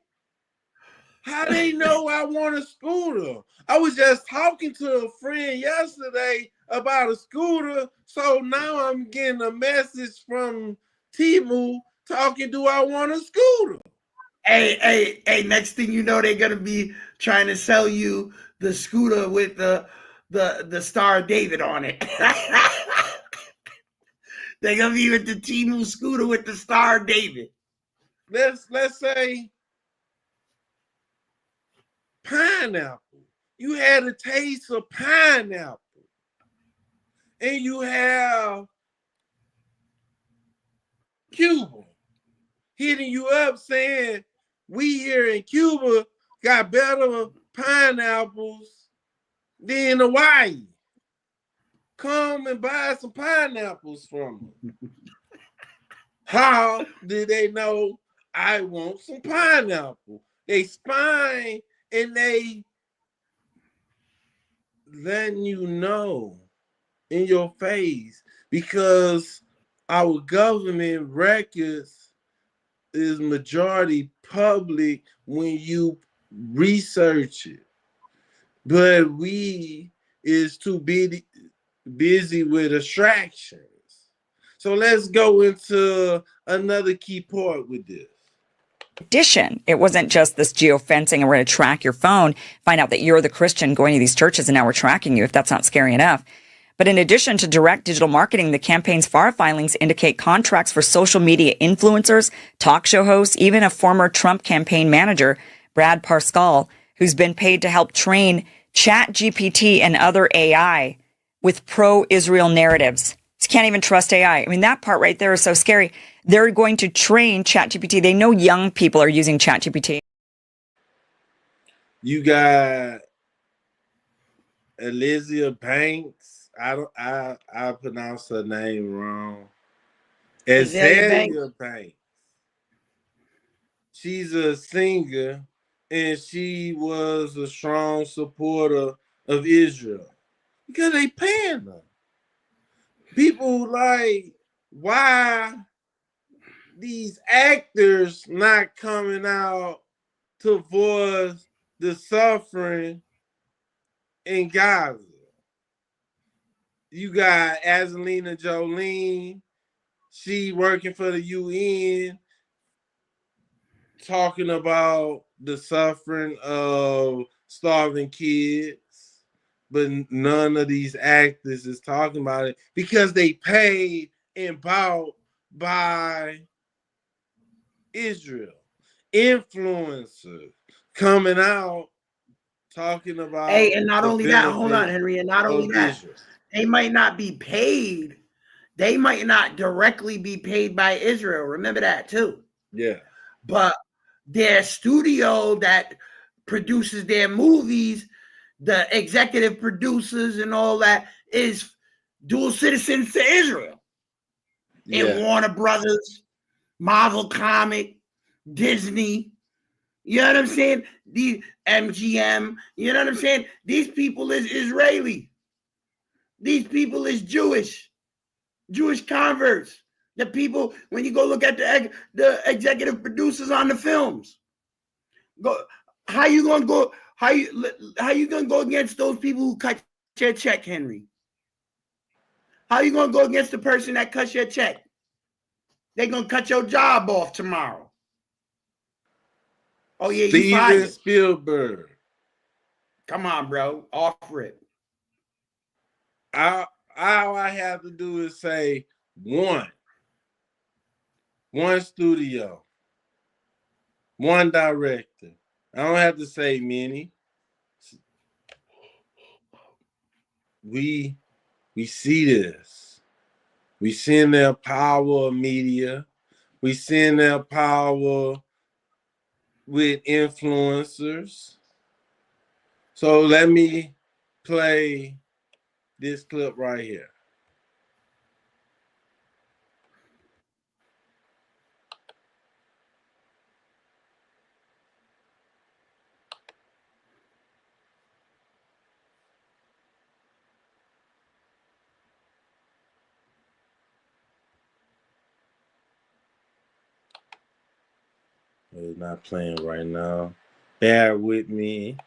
how they know I want a scooter? I was just talking to a friend yesterday about a scooter, so now I'm getting a message from Temu talking, do I want a scooter? Hey, next thing you know, they're gonna be trying to sell you the scooter with the Star of David on it. They're gonna be with the Temu scooter with the Star of David. Let's say pineapple. You had a taste of pineapple. And you have Cuba hitting you up saying, we here in Cuba got better pineapples than Hawaii. Come and buy some pineapples from them. How did they know I want some pineapple? They spying and they letting you know in your face, because our government records is majority public when you research it. But we is too busy with distractions. So let's go into another key part with this. Addition, it wasn't just this geofencing and we're going to track your phone, find out that you're the Christian going to these churches, and now we're tracking you, if that's not scary enough. But in addition to direct digital marketing, the campaign's FAR filings indicate contracts for social media influencers, talk show hosts, even a former Trump campaign manager, Brad Parscale, who's been paid to help train ChatGPT and other AI with pro-Israel narratives. You can't even trust AI. I mean, that part right there is so scary. They're going to train ChatGPT. They know young people are using ChatGPT. You got Elizabeth Banks. I pronounce her name wrong. Azalea Banks. She's a singer, and she was a strong supporter of Israel because they paying her. People like, why these actors not coming out to voice the suffering in Gaza? You got Angelina Jolie, she working for the UN, talking about the suffering of starving kids, but none of these actors is talking about it because they paid and bought by Israel. Influencers, coming out talking about Hey, and not the only that, hold on, benefits Henry, and not only of that, Israel. they might not be paid. They might not directly be paid by Israel. Remember that too. Yeah. But their studio that produces their movies, the executive producers and all that, is dual citizens to Israel. Yeah. And Warner Brothers, Marvel Comic, Disney. You know what I'm saying? These MGM. You know what I'm saying? These people is Israeli. These people is Jewish converts. The people, when you go look at the executive producers on the films, how you gonna go against those people who cut your check, Henry? How you gonna go against the person that cuts your check? They're gonna cut your job off tomorrow. Oh yeah, you Steven fired. Spielberg. Come on, bro. Offer it. All I have to do is say one studio, one director. I don't have to say many. We see this. We seeing their power of media. We seeing their power with influencers. So let me play this clip right here. It's not playing right now. Bear with me.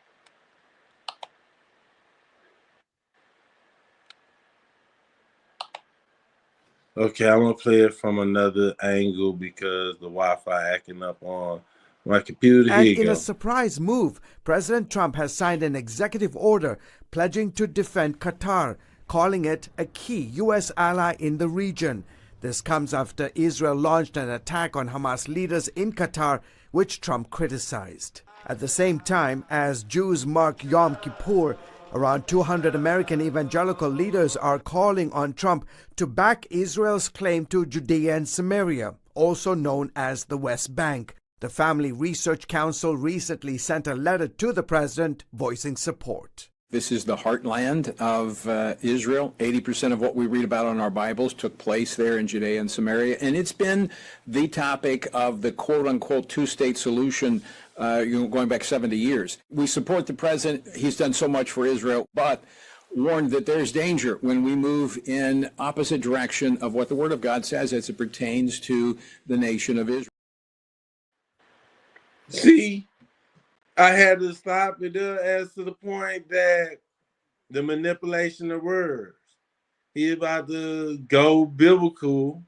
Okay, I'm gonna play it from another angle because the Wi-Fi acting up on my computer. And Here you in go. a surprise move, President Trump has signed an executive order pledging to defend Qatar, calling it a key U.S. ally in the region. This comes after Israel launched an attack on Hamas leaders in Qatar, which Trump criticized. At the same time, as Jews mark Yom Kippur, around 200 American evangelical leaders are calling on Trump to back Israel's claim to Judea and Samaria, also known as the West Bank. The Family Research Council recently sent a letter to the president voicing support. This is the heartland of Israel. 80% of what we read about in our Bibles took place there in Judea and Samaria. And it's been the topic of the quote-unquote two-state solution going back 70 years. We support the president. He's done so much for Israel, but warned that there's danger when we move in opposite direction of what the Word of God says as it pertains to the nation of Israel. See, I had to stop it there as to the point that the manipulation of words. He's about to go biblical,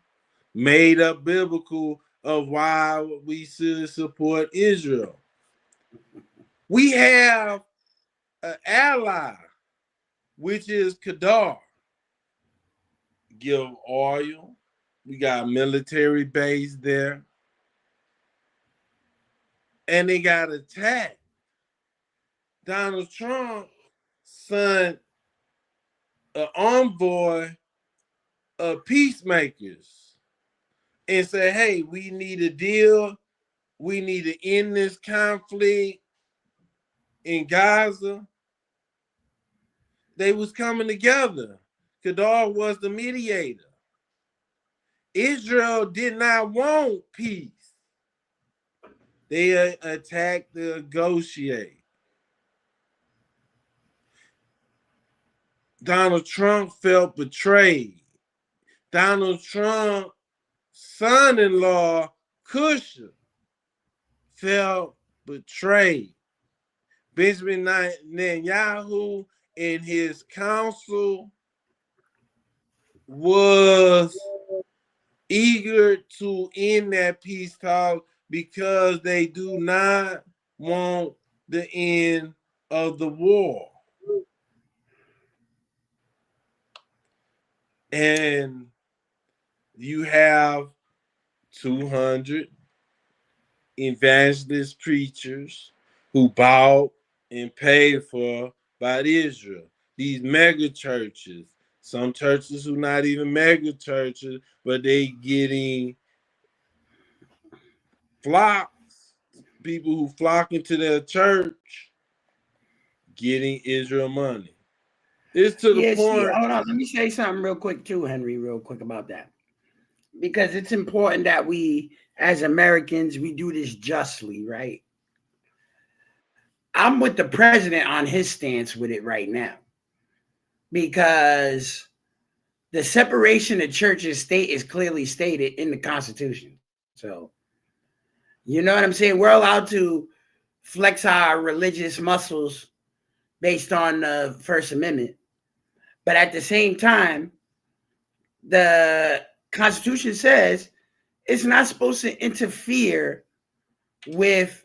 made up biblical of why we should support Israel. We have an ally, which is Qatar. Give oil. We got a military base there. And they got attacked. Donald Trump sent an envoy of peacemakers and said, hey, we need a deal. We need to end this conflict in Gaza. They was coming together. Qatar was the mediator. Israel did not want peace. They attacked to negotiate. Donald Trump felt betrayed. Donald Trump's son-in-law, Kushner, felt betrayed. Benjamin Netanyahu and his council was eager to end that peace talk because they do not want the end of the war. And you have 200 evangelist preachers, who bought and paid for by Israel. These mega churches, some churches who not even mega churches, but they getting flocks, people who flock into their church, getting Israel money. It's to the point. Hold on. Let me say something real quick too, Henry, real quick about that. Because it's important that we, as Americans, we do this justly, right? I'm with the president on his stance with it right now. Because the separation of church and state is clearly stated in the Constitution. So, you know what I'm saying? We're allowed to flex our religious muscles based on the First Amendment. But at the same time, the Constitution says it's not supposed to interfere with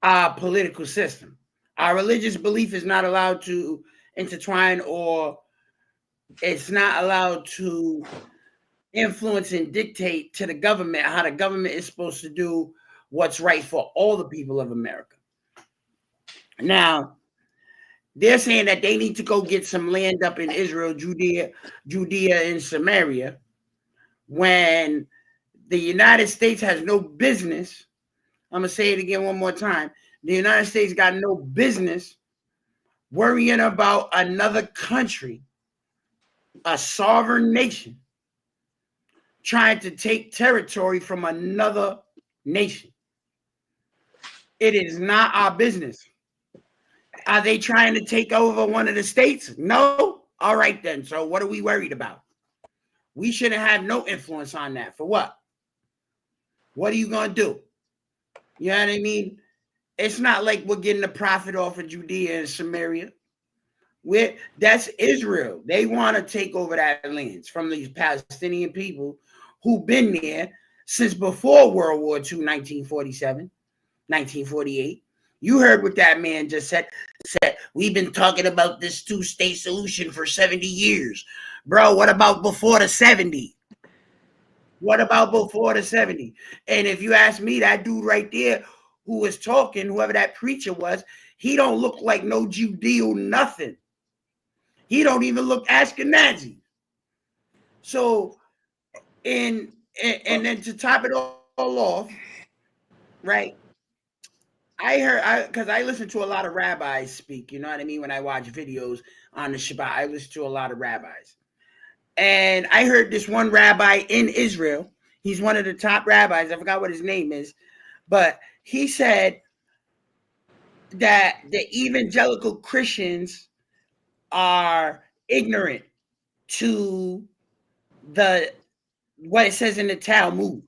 our political system. Our religious belief is not allowed to intertwine, or it's not allowed to influence and dictate to the government how the government is supposed to do what's right for all the people of America. Now, they're saying that they need to go get some land up in Israel, Judea and Samaria, when the United States has no business. I'm going to say it again one more time. The United States got no business worrying about another country, a sovereign nation, trying to take territory from another nation. It is not our business. Are they trying to take over one of the states? No? All right then. So what are we worried about? We shouldn't have no influence on that. For what? What are you going to do? You know what I mean? It's not like we're getting a profit off of Judea and Samaria. That's Israel. They want to take over that land from these Palestinian people who've been there since before World War II, 1947, 1948. You heard what that man just said. We've been talking about this two-state solution for 70 years. Bro, what about before the 70? What about before the 70? And if you ask me, that dude right there who was talking, whoever that preacher was, he don't look like no Judeo nothing. He don't even look Ashkenazi. So, and then to top it all off, right? Because I listen to a lot of rabbis speak, you know what I mean? When I watch videos on the Shabbat, I listen to a lot of rabbis. And I heard this one rabbi in Israel. He's one of the top rabbis. I forgot what his name is. But he said that the evangelical Christians are ignorant to what it says in the Talmud,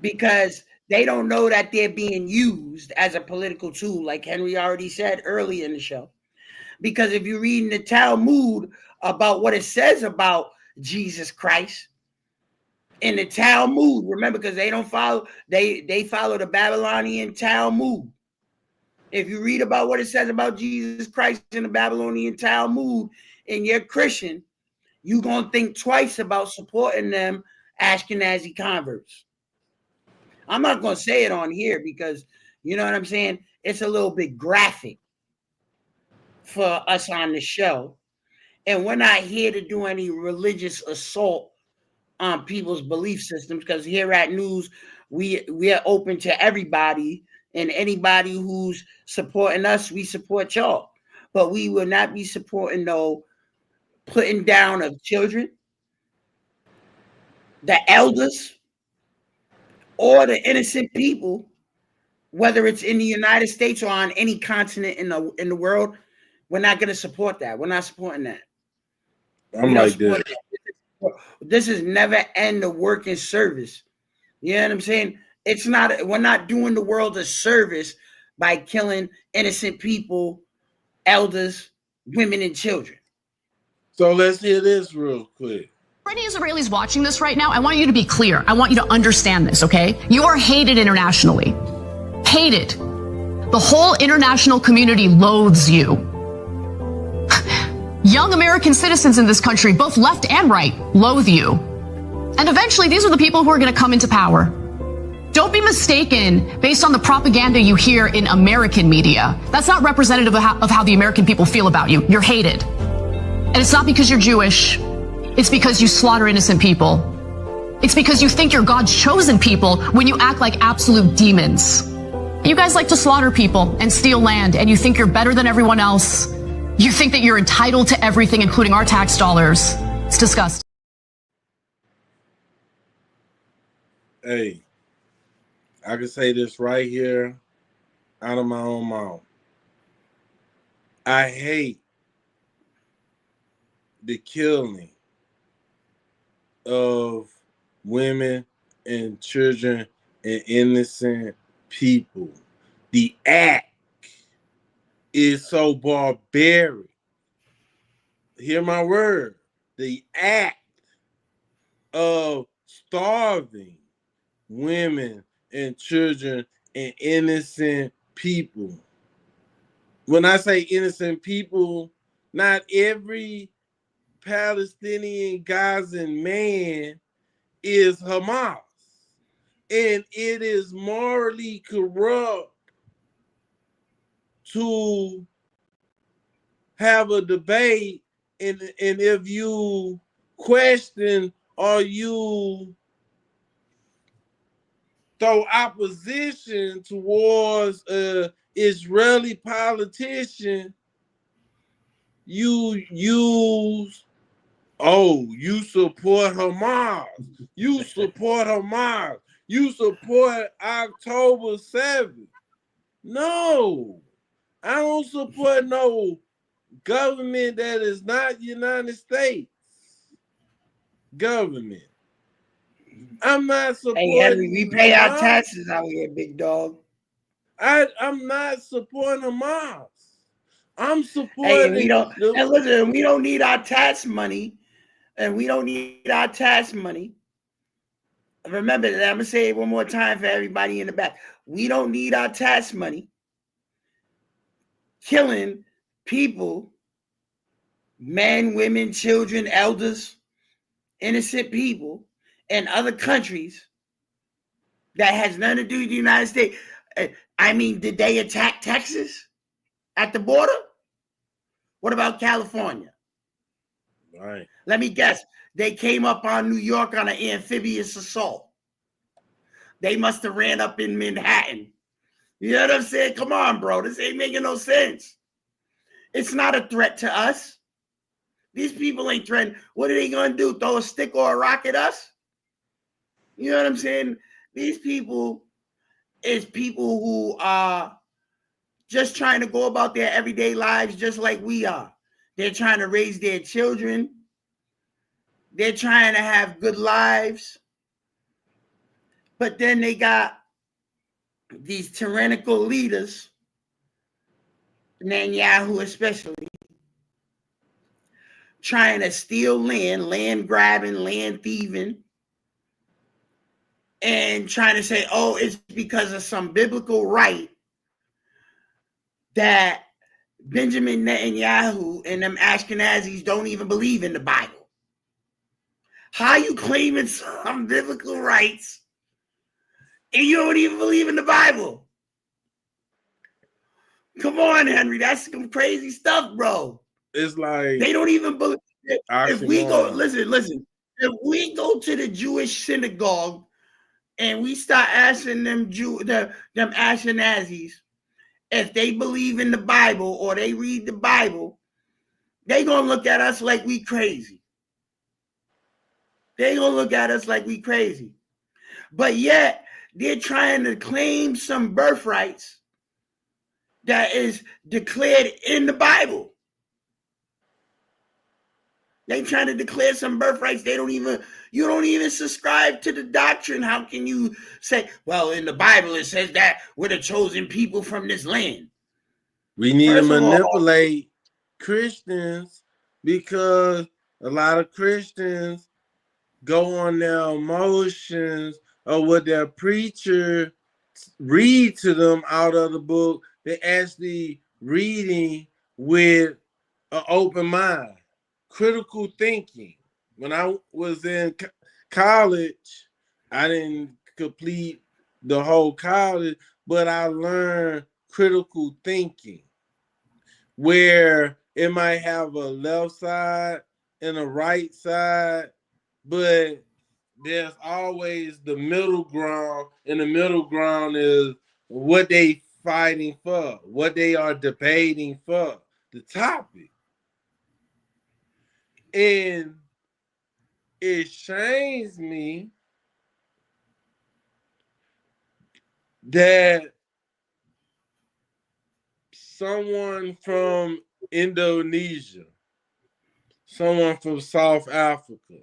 because they don't know that they're being used as a political tool, like Henry already said early in the show. Because if you read in the Talmud about what it says about Jesus Christ, in the Talmud, remember, because they don't follow, they follow the Babylonian Talmud. If you read about what it says about Jesus Christ in the Babylonian Talmud and you're Christian, you're going to think twice about supporting them Ashkenazi converts. I'm not going to say it on here because, you know what I'm saying? It's a little bit graphic for us on the show. And we're not here to do any religious assault on people's belief systems, because here at News, we are open to everybody, and anybody who's supporting us, we support y'all. But we will not be supporting no putting down of children, the elders, or the innocent people, whether it's in the United States or on any continent in the world. We're not going to support that. We're not supporting that. I'm like this. This is never end the working service. You know what I'm saying? It's not. We're not doing the world a service by killing innocent people, elders, women, and children. So let's hear this real quick. For any Israelis watching this right now, I want you to be clear. I want you to understand this, okay? You are hated internationally. Hated. The whole international community loathes you. Young American citizens in this country, both left and right, loathe you. And eventually, these are the people who are going to come into power. Don't be mistaken based on the propaganda you hear in American media. That's not representative of how the American people feel about you. You're hated. And it's not because you're Jewish. It's because you slaughter innocent people. It's because you think you're God's chosen people when you act like absolute demons. You guys like to slaughter people and steal land, and you think you're better than everyone else. You think that you're entitled to everything, including our tax dollars. It's disgusting. Hey, I can say this right here out of my own mouth. I hate the killing of women and children and innocent people. The act is so barbaric. Hear my word. The act of starving women and children and innocent people. When I say innocent people, not every Palestinian Gazan man is Hamas. And it is morally corrupt to have a debate, and if you question or you throw opposition towards a Israeli politician, you use, oh, you support Hamas. You support Hamas. You support October 7th. No, I don't support no government that is not United States government. I'm not supporting. Hey, Henry, we pay Hamas. our taxes out here, big dog. I'm not supporting Hamas. I'm supporting. Hey, we don't. And listen, we don't need our tax money, and we don't need our tax money. Remember that. I'm gonna say it one more time for everybody in the back. We don't need our tax money killing people, men, women, children, elders, innocent people in other countries that has nothing to do with the United States. I mean, did they attack Texas at the border? What about California? Right. Let me guess. They came up on New York on an amphibious assault. They must have ran up in Manhattan. You know what I'm saying? Come on, bro. This ain't making no sense. It's not a threat to us. These people ain't threatening. What are they going to do? Throw a stick or a rock at us? You know what I'm saying? These people is people who are just trying to go about their everyday lives just like we are. They're trying to raise their children. They're trying to have good lives. But then they got these tyrannical leaders, Netanyahu especially, trying to steal land grabbing, land thieving, and trying to say, oh, it's because of some biblical right that Benjamin Netanyahu and them Ashkenazis don't even believe in the Bible. How you claiming some biblical rights and you don't even believe in the Bible? Come on, Henry. That's some crazy stuff, bro. It's like they don't even believe. If we go, listen. If we go to the Jewish synagogue and we start asking them Ashkenazis if they believe in the Bible or they read the Bible, they gonna look at us like we crazy. They gonna look at us like we crazy. But yet they're trying to claim some birthrights that is declared in the Bible. They trying to declare some birthrights. You don't even subscribe to the doctrine. How can you say, well, in the Bible it says that we're the chosen people from this land? We need to manipulate Christians because a lot of Christians go on their emotions or what their preacher read to them out of the book. They actually reading with an open mind, critical thinking. When I was in college, I didn't complete the whole college, but I learned critical thinking, where it might have a left side and a right side, but there's always the middle ground, and the middle ground is what they fighting for, what they are debating for, the topic. And it shames me that someone from Indonesia, someone from South Africa,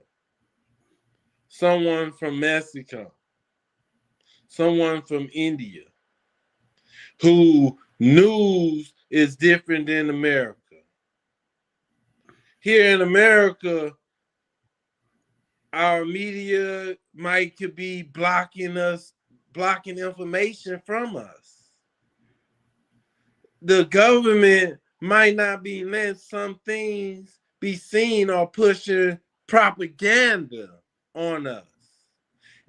someone from Mexico, someone from India, who news is different than America. Here in America, our media could be blocking information from us. The government might not be letting some things be seen or pushing propaganda on us.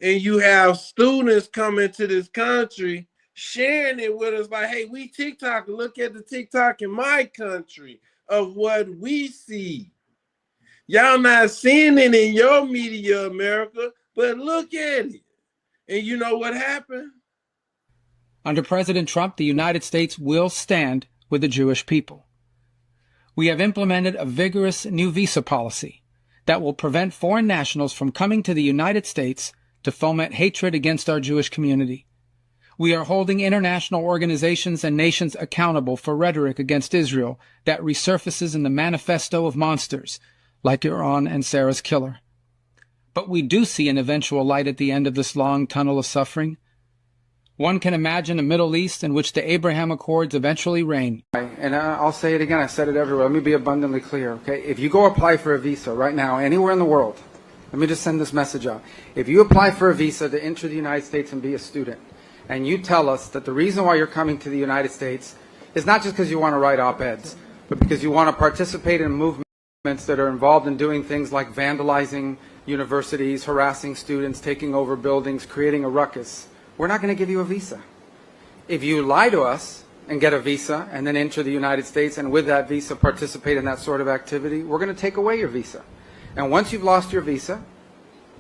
And you have students coming to this country sharing it with us like, hey, we TikTok, look at the TikTok in my country of what we see. Y'all not seeing it in your media, America, but look at it. And you know what happened? Under President Trump, the United States will stand with the Jewish people. We have implemented a vigorous new visa policy that will prevent foreign nationals from coming to the United States to foment hatred against our Jewish community. We are holding international organizations and nations accountable for rhetoric against Israel that resurfaces in the manifesto of monsters like Iran and Sarah's killer. But we do see an eventual light at the end of this long tunnel of suffering. One can imagine a Middle East in which the Abraham Accords eventually reign. And I'll say it again, I said it everywhere. Let me be abundantly clear, okay? If you go apply for a visa right now, anywhere in the world, let me just send this message out. If you apply for a visa to enter the United States and be a student, and you tell us that the reason why you're coming to the United States is not just because you want to write op-eds, but because you want to participate in movements that are involved in doing things like vandalizing universities, harassing students, taking over buildings, creating a ruckus, we're not going to give you a visa. If you lie to us and get a visa and then enter the United States and with that visa participate in that sort of activity, we're going to take away your visa. And once you've lost your visa,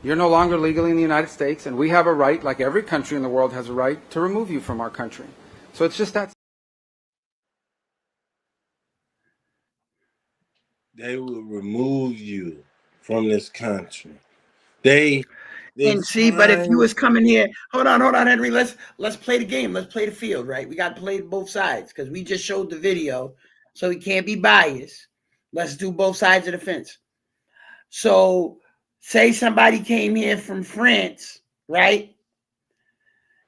you're no longer legally in the United States, and we have a right, like every country in the world has a right, to remove you from our country. So it's just that. They will remove you from this country. And see, but if you was coming here, hold on, Henry. Let's play the game. Let's play the field, right? We got to play both sides because we just showed the video, so we can't be biased. Let's do both sides of the fence. So, say somebody came here from France, right?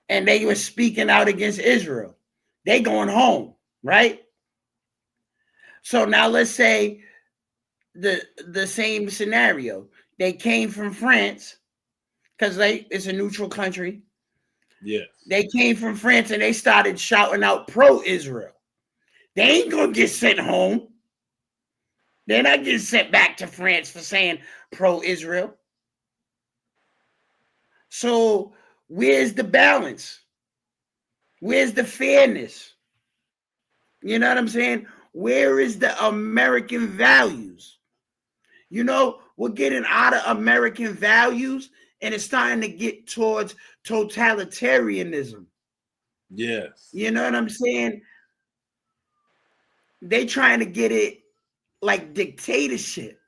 And they were speaking out against Israel. They going home, right? So now let's say the same scenario. They came from France because it's a neutral country. Yes. They came from France and they started shouting out pro-Israel. They ain't gonna get sent home. They're not getting sent back to France for saying pro-Israel. So where's the balance? Where's the fairness? You know what I'm saying? Where is the American values? You know, we're getting out of American values and it's starting to get towards totalitarianism. Yes. You know what I'm saying? They trying to get it like dictatorship.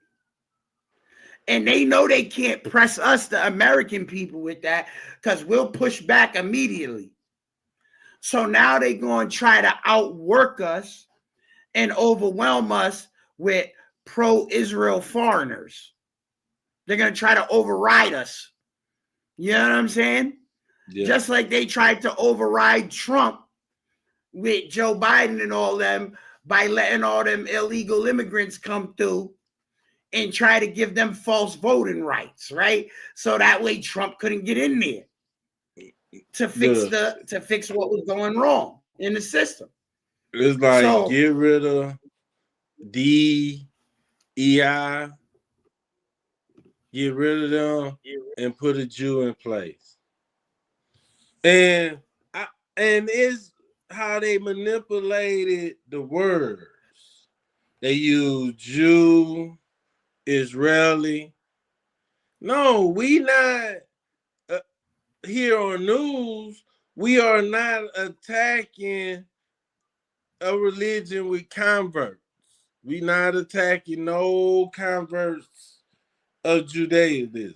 And they know they can't press us, the American people, with that because we'll push back immediately. So now they're going to try to outwork us and overwhelm us with pro-Israel foreigners. They're going to try to override us. You know what I'm saying? Yeah. Just like they tried to override Trump with Joe Biden and all them by letting all them illegal immigrants come through and try to give them false voting rights, right? So that way Trump couldn't get in there to fix what was going wrong in the system. It's like get rid of DEI, get rid of them, and put a Jew in place. And and it's how they manipulated the words. They use Jew, Israeli. No, we not here on news. We are not attacking a religion with converts. We not attacking no converts of Judaism.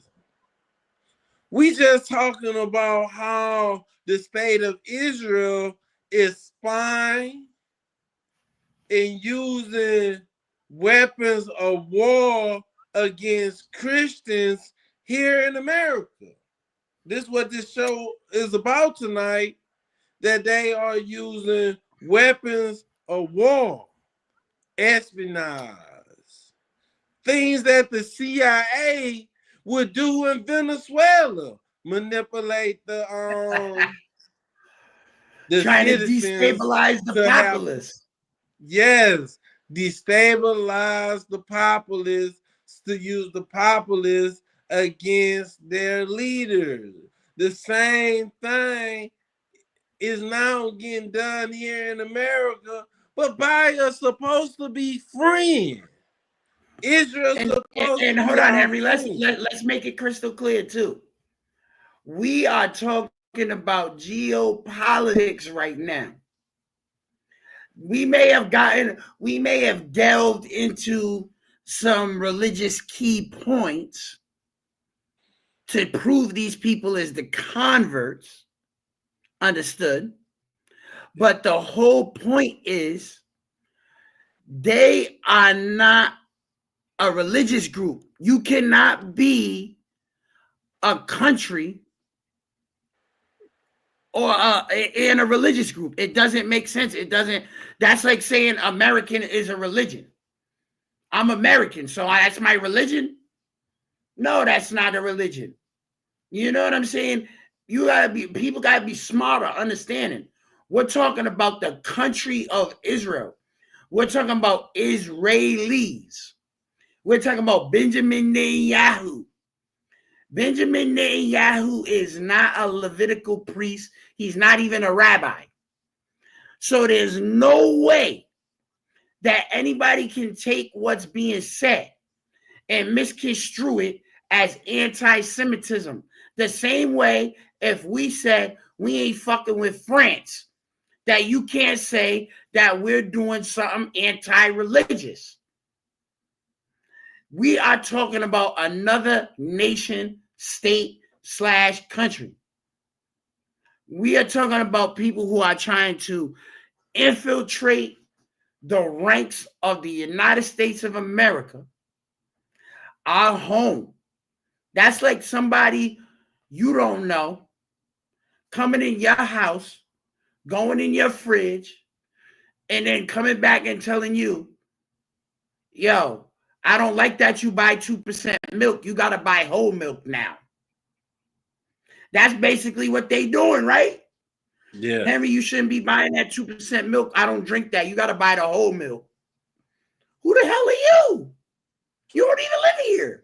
We just talking about how the state of Israel is spying and using weapons of war against Christians here in America. This is what this show is about tonight, that they are using weapons of war, espionage, things that the CIA would do in Venezuela, manipulate the trying to citizens destabilize the to have, populace. yes, destabilize the populace, to use the populace against their leaders. The same thing is now getting done here in America, but by us supposed to be friends. Israel's supposed And to hold be on, our Henry. friend. Let's make it crystal clear too. We are talking about geopolitics right now. We may have delved into some religious key points to prove these people as the converts. Understood? But the whole point is they are not a religious group. You cannot be a country or in a religious group. It doesn't make sense. It doesn't. That's like saying American is a religion. I'm American, so that's my religion. No, that's not a religion. You know what I'm saying? People gotta be smarter, understanding. We're talking about the country of Israel. We're talking about Israelis. We're talking about Benjamin Netanyahu. Benjamin Netanyahu is not a Levitical priest. He's not even a rabbi. So there's no way that anybody can take what's being said and misconstrue it as anti-Semitism. The same way if we said we ain't fucking with France, that you can't say that we're doing something anti-religious. We are talking about another nation, state / country. We are talking about people who are trying to infiltrate the ranks of the United States of America, our home. That's like somebody you don't know coming in your house, going in your fridge, and then coming back and telling you, yo, I don't like that you buy 2% milk. You got to buy whole milk now. That's basically what they doing, right? Yeah. Henry, you shouldn't be buying that 2% milk. I don't drink that. You got to buy the whole milk. Who the hell are you? You don't even live here.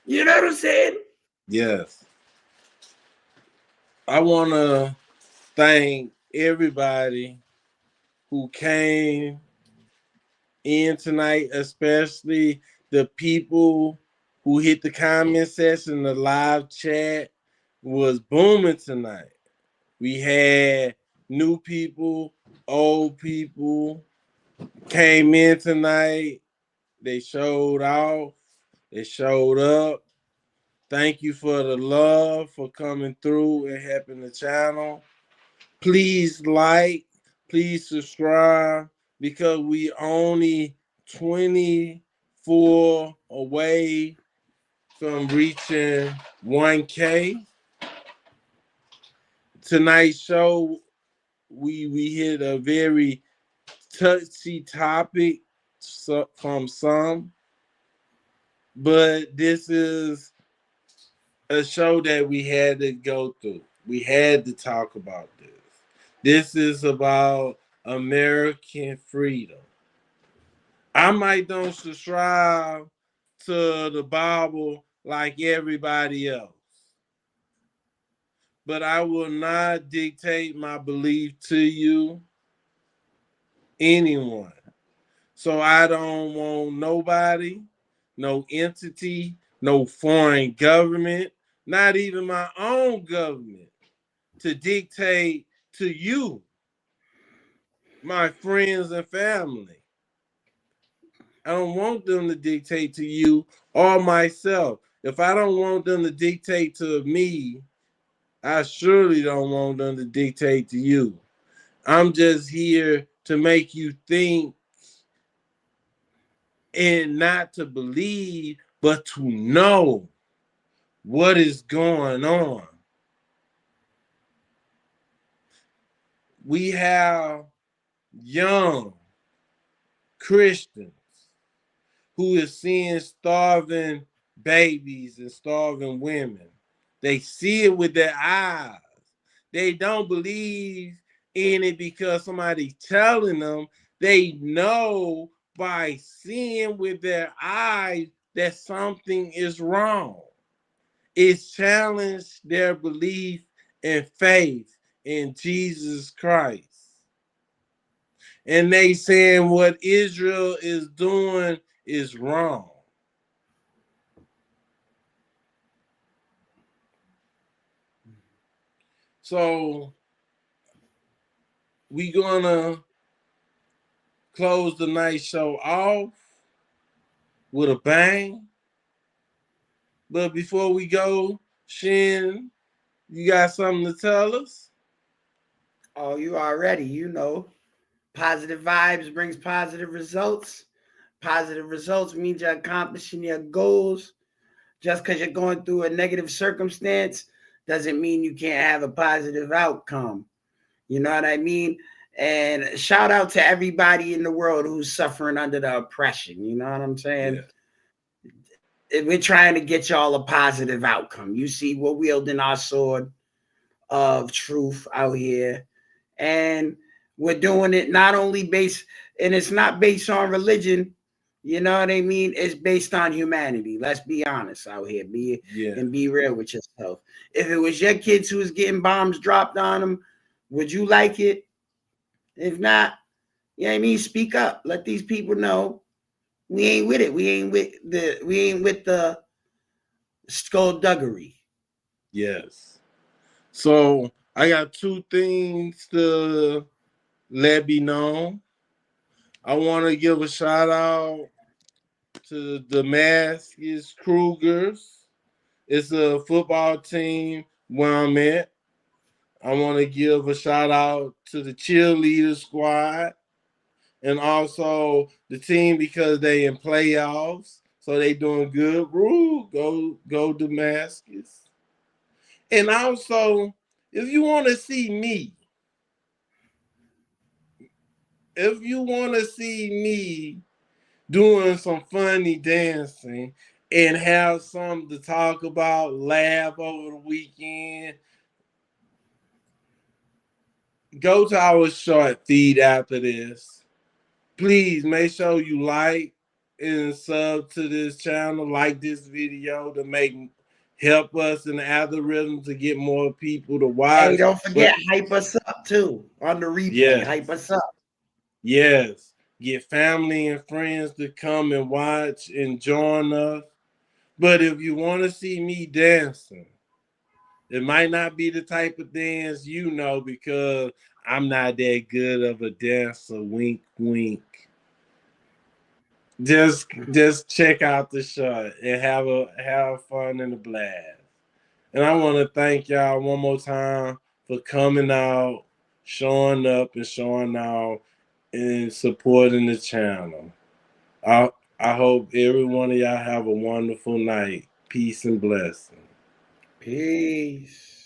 You know what I'm saying? Yes. I want to thank everybody who came in tonight, especially the people who hit the comment section. The live chat was booming tonight. We had new people, old people came in tonight. They showed off. They showed up. Thank you for the love, for coming through and helping the channel. Please like, please subscribe, because we only 24 away from reaching 1K. Tonight's show, we hit a very touchy topic from some, but this is a show that we had to go through. We had to talk about this. This is about American freedom. I might don't subscribe to the Bible like everybody else, but I will not dictate my belief to you, anyone. So I don't want nobody, no entity, no foreign government, not even my own government, to dictate to you, my friends and family. I don't want them to dictate to you or myself. If I don't want them to dictate to me, I surely don't want them to dictate to you. I'm just here to make you think and not to believe, but to know what is going on. We have young Christians who is seeing starving babies and starving women. They see it with their eyes. They don't believe in it because somebody's telling them. They know by seeing with their eyes that something is wrong. It's challenged their belief and faith in Jesus Christ. And they saying what Israel is doing is wrong. So we gonna close the night show off with a bang. But before we go, Shin, you got something to tell us? Oh, you already, you know. Positive vibes brings positive results. Positive results means you're accomplishing your goals. Just because you're going through a negative circumstance doesn't mean you can't have a positive outcome. You know what I mean? And shout out to everybody in the world who's suffering under the oppression. You know what I'm saying? Yeah. We're trying to get y'all a positive outcome. You see, we're wielding our sword of truth out here. And we're doing it not only based, and it's not based on religion. You know what I mean? It's based on humanity. Let's be honest out here. And be real with yourself. If it was your kids who was getting bombs dropped on them, would you like it? If not, you know what I mean? Speak up. Let these people know we ain't with it. We ain't with the skullduggery. Yes. So I got two things to let be known. I want to give a shout out to the Damascus Cougars. It's a football team where I'm at. I want to give a shout out to the cheerleader squad and also the team because they in playoffs. So they doing good. Woo, go Damascus. And also, if you want to see me, doing some funny dancing and have something to talk about, laugh over the weekend, go to our short feed after this. Please make sure you like and sub to this channel, like this video to help us in the algorithm to get more people to watch. Hey, don't forget, hype us up too on the replay. Yes. Hype us up. Yes. Get family and friends to come and watch and join us. But if you want to see me dancing, it might not be the type of dance you know because I'm not that good of a dancer. Wink, wink. Just check out the shot and have fun and a blast. And I want to thank y'all one more time for coming out, showing up and showing out and supporting the channel. I hope every one of y'all have a wonderful night. Peace and blessing. Peace.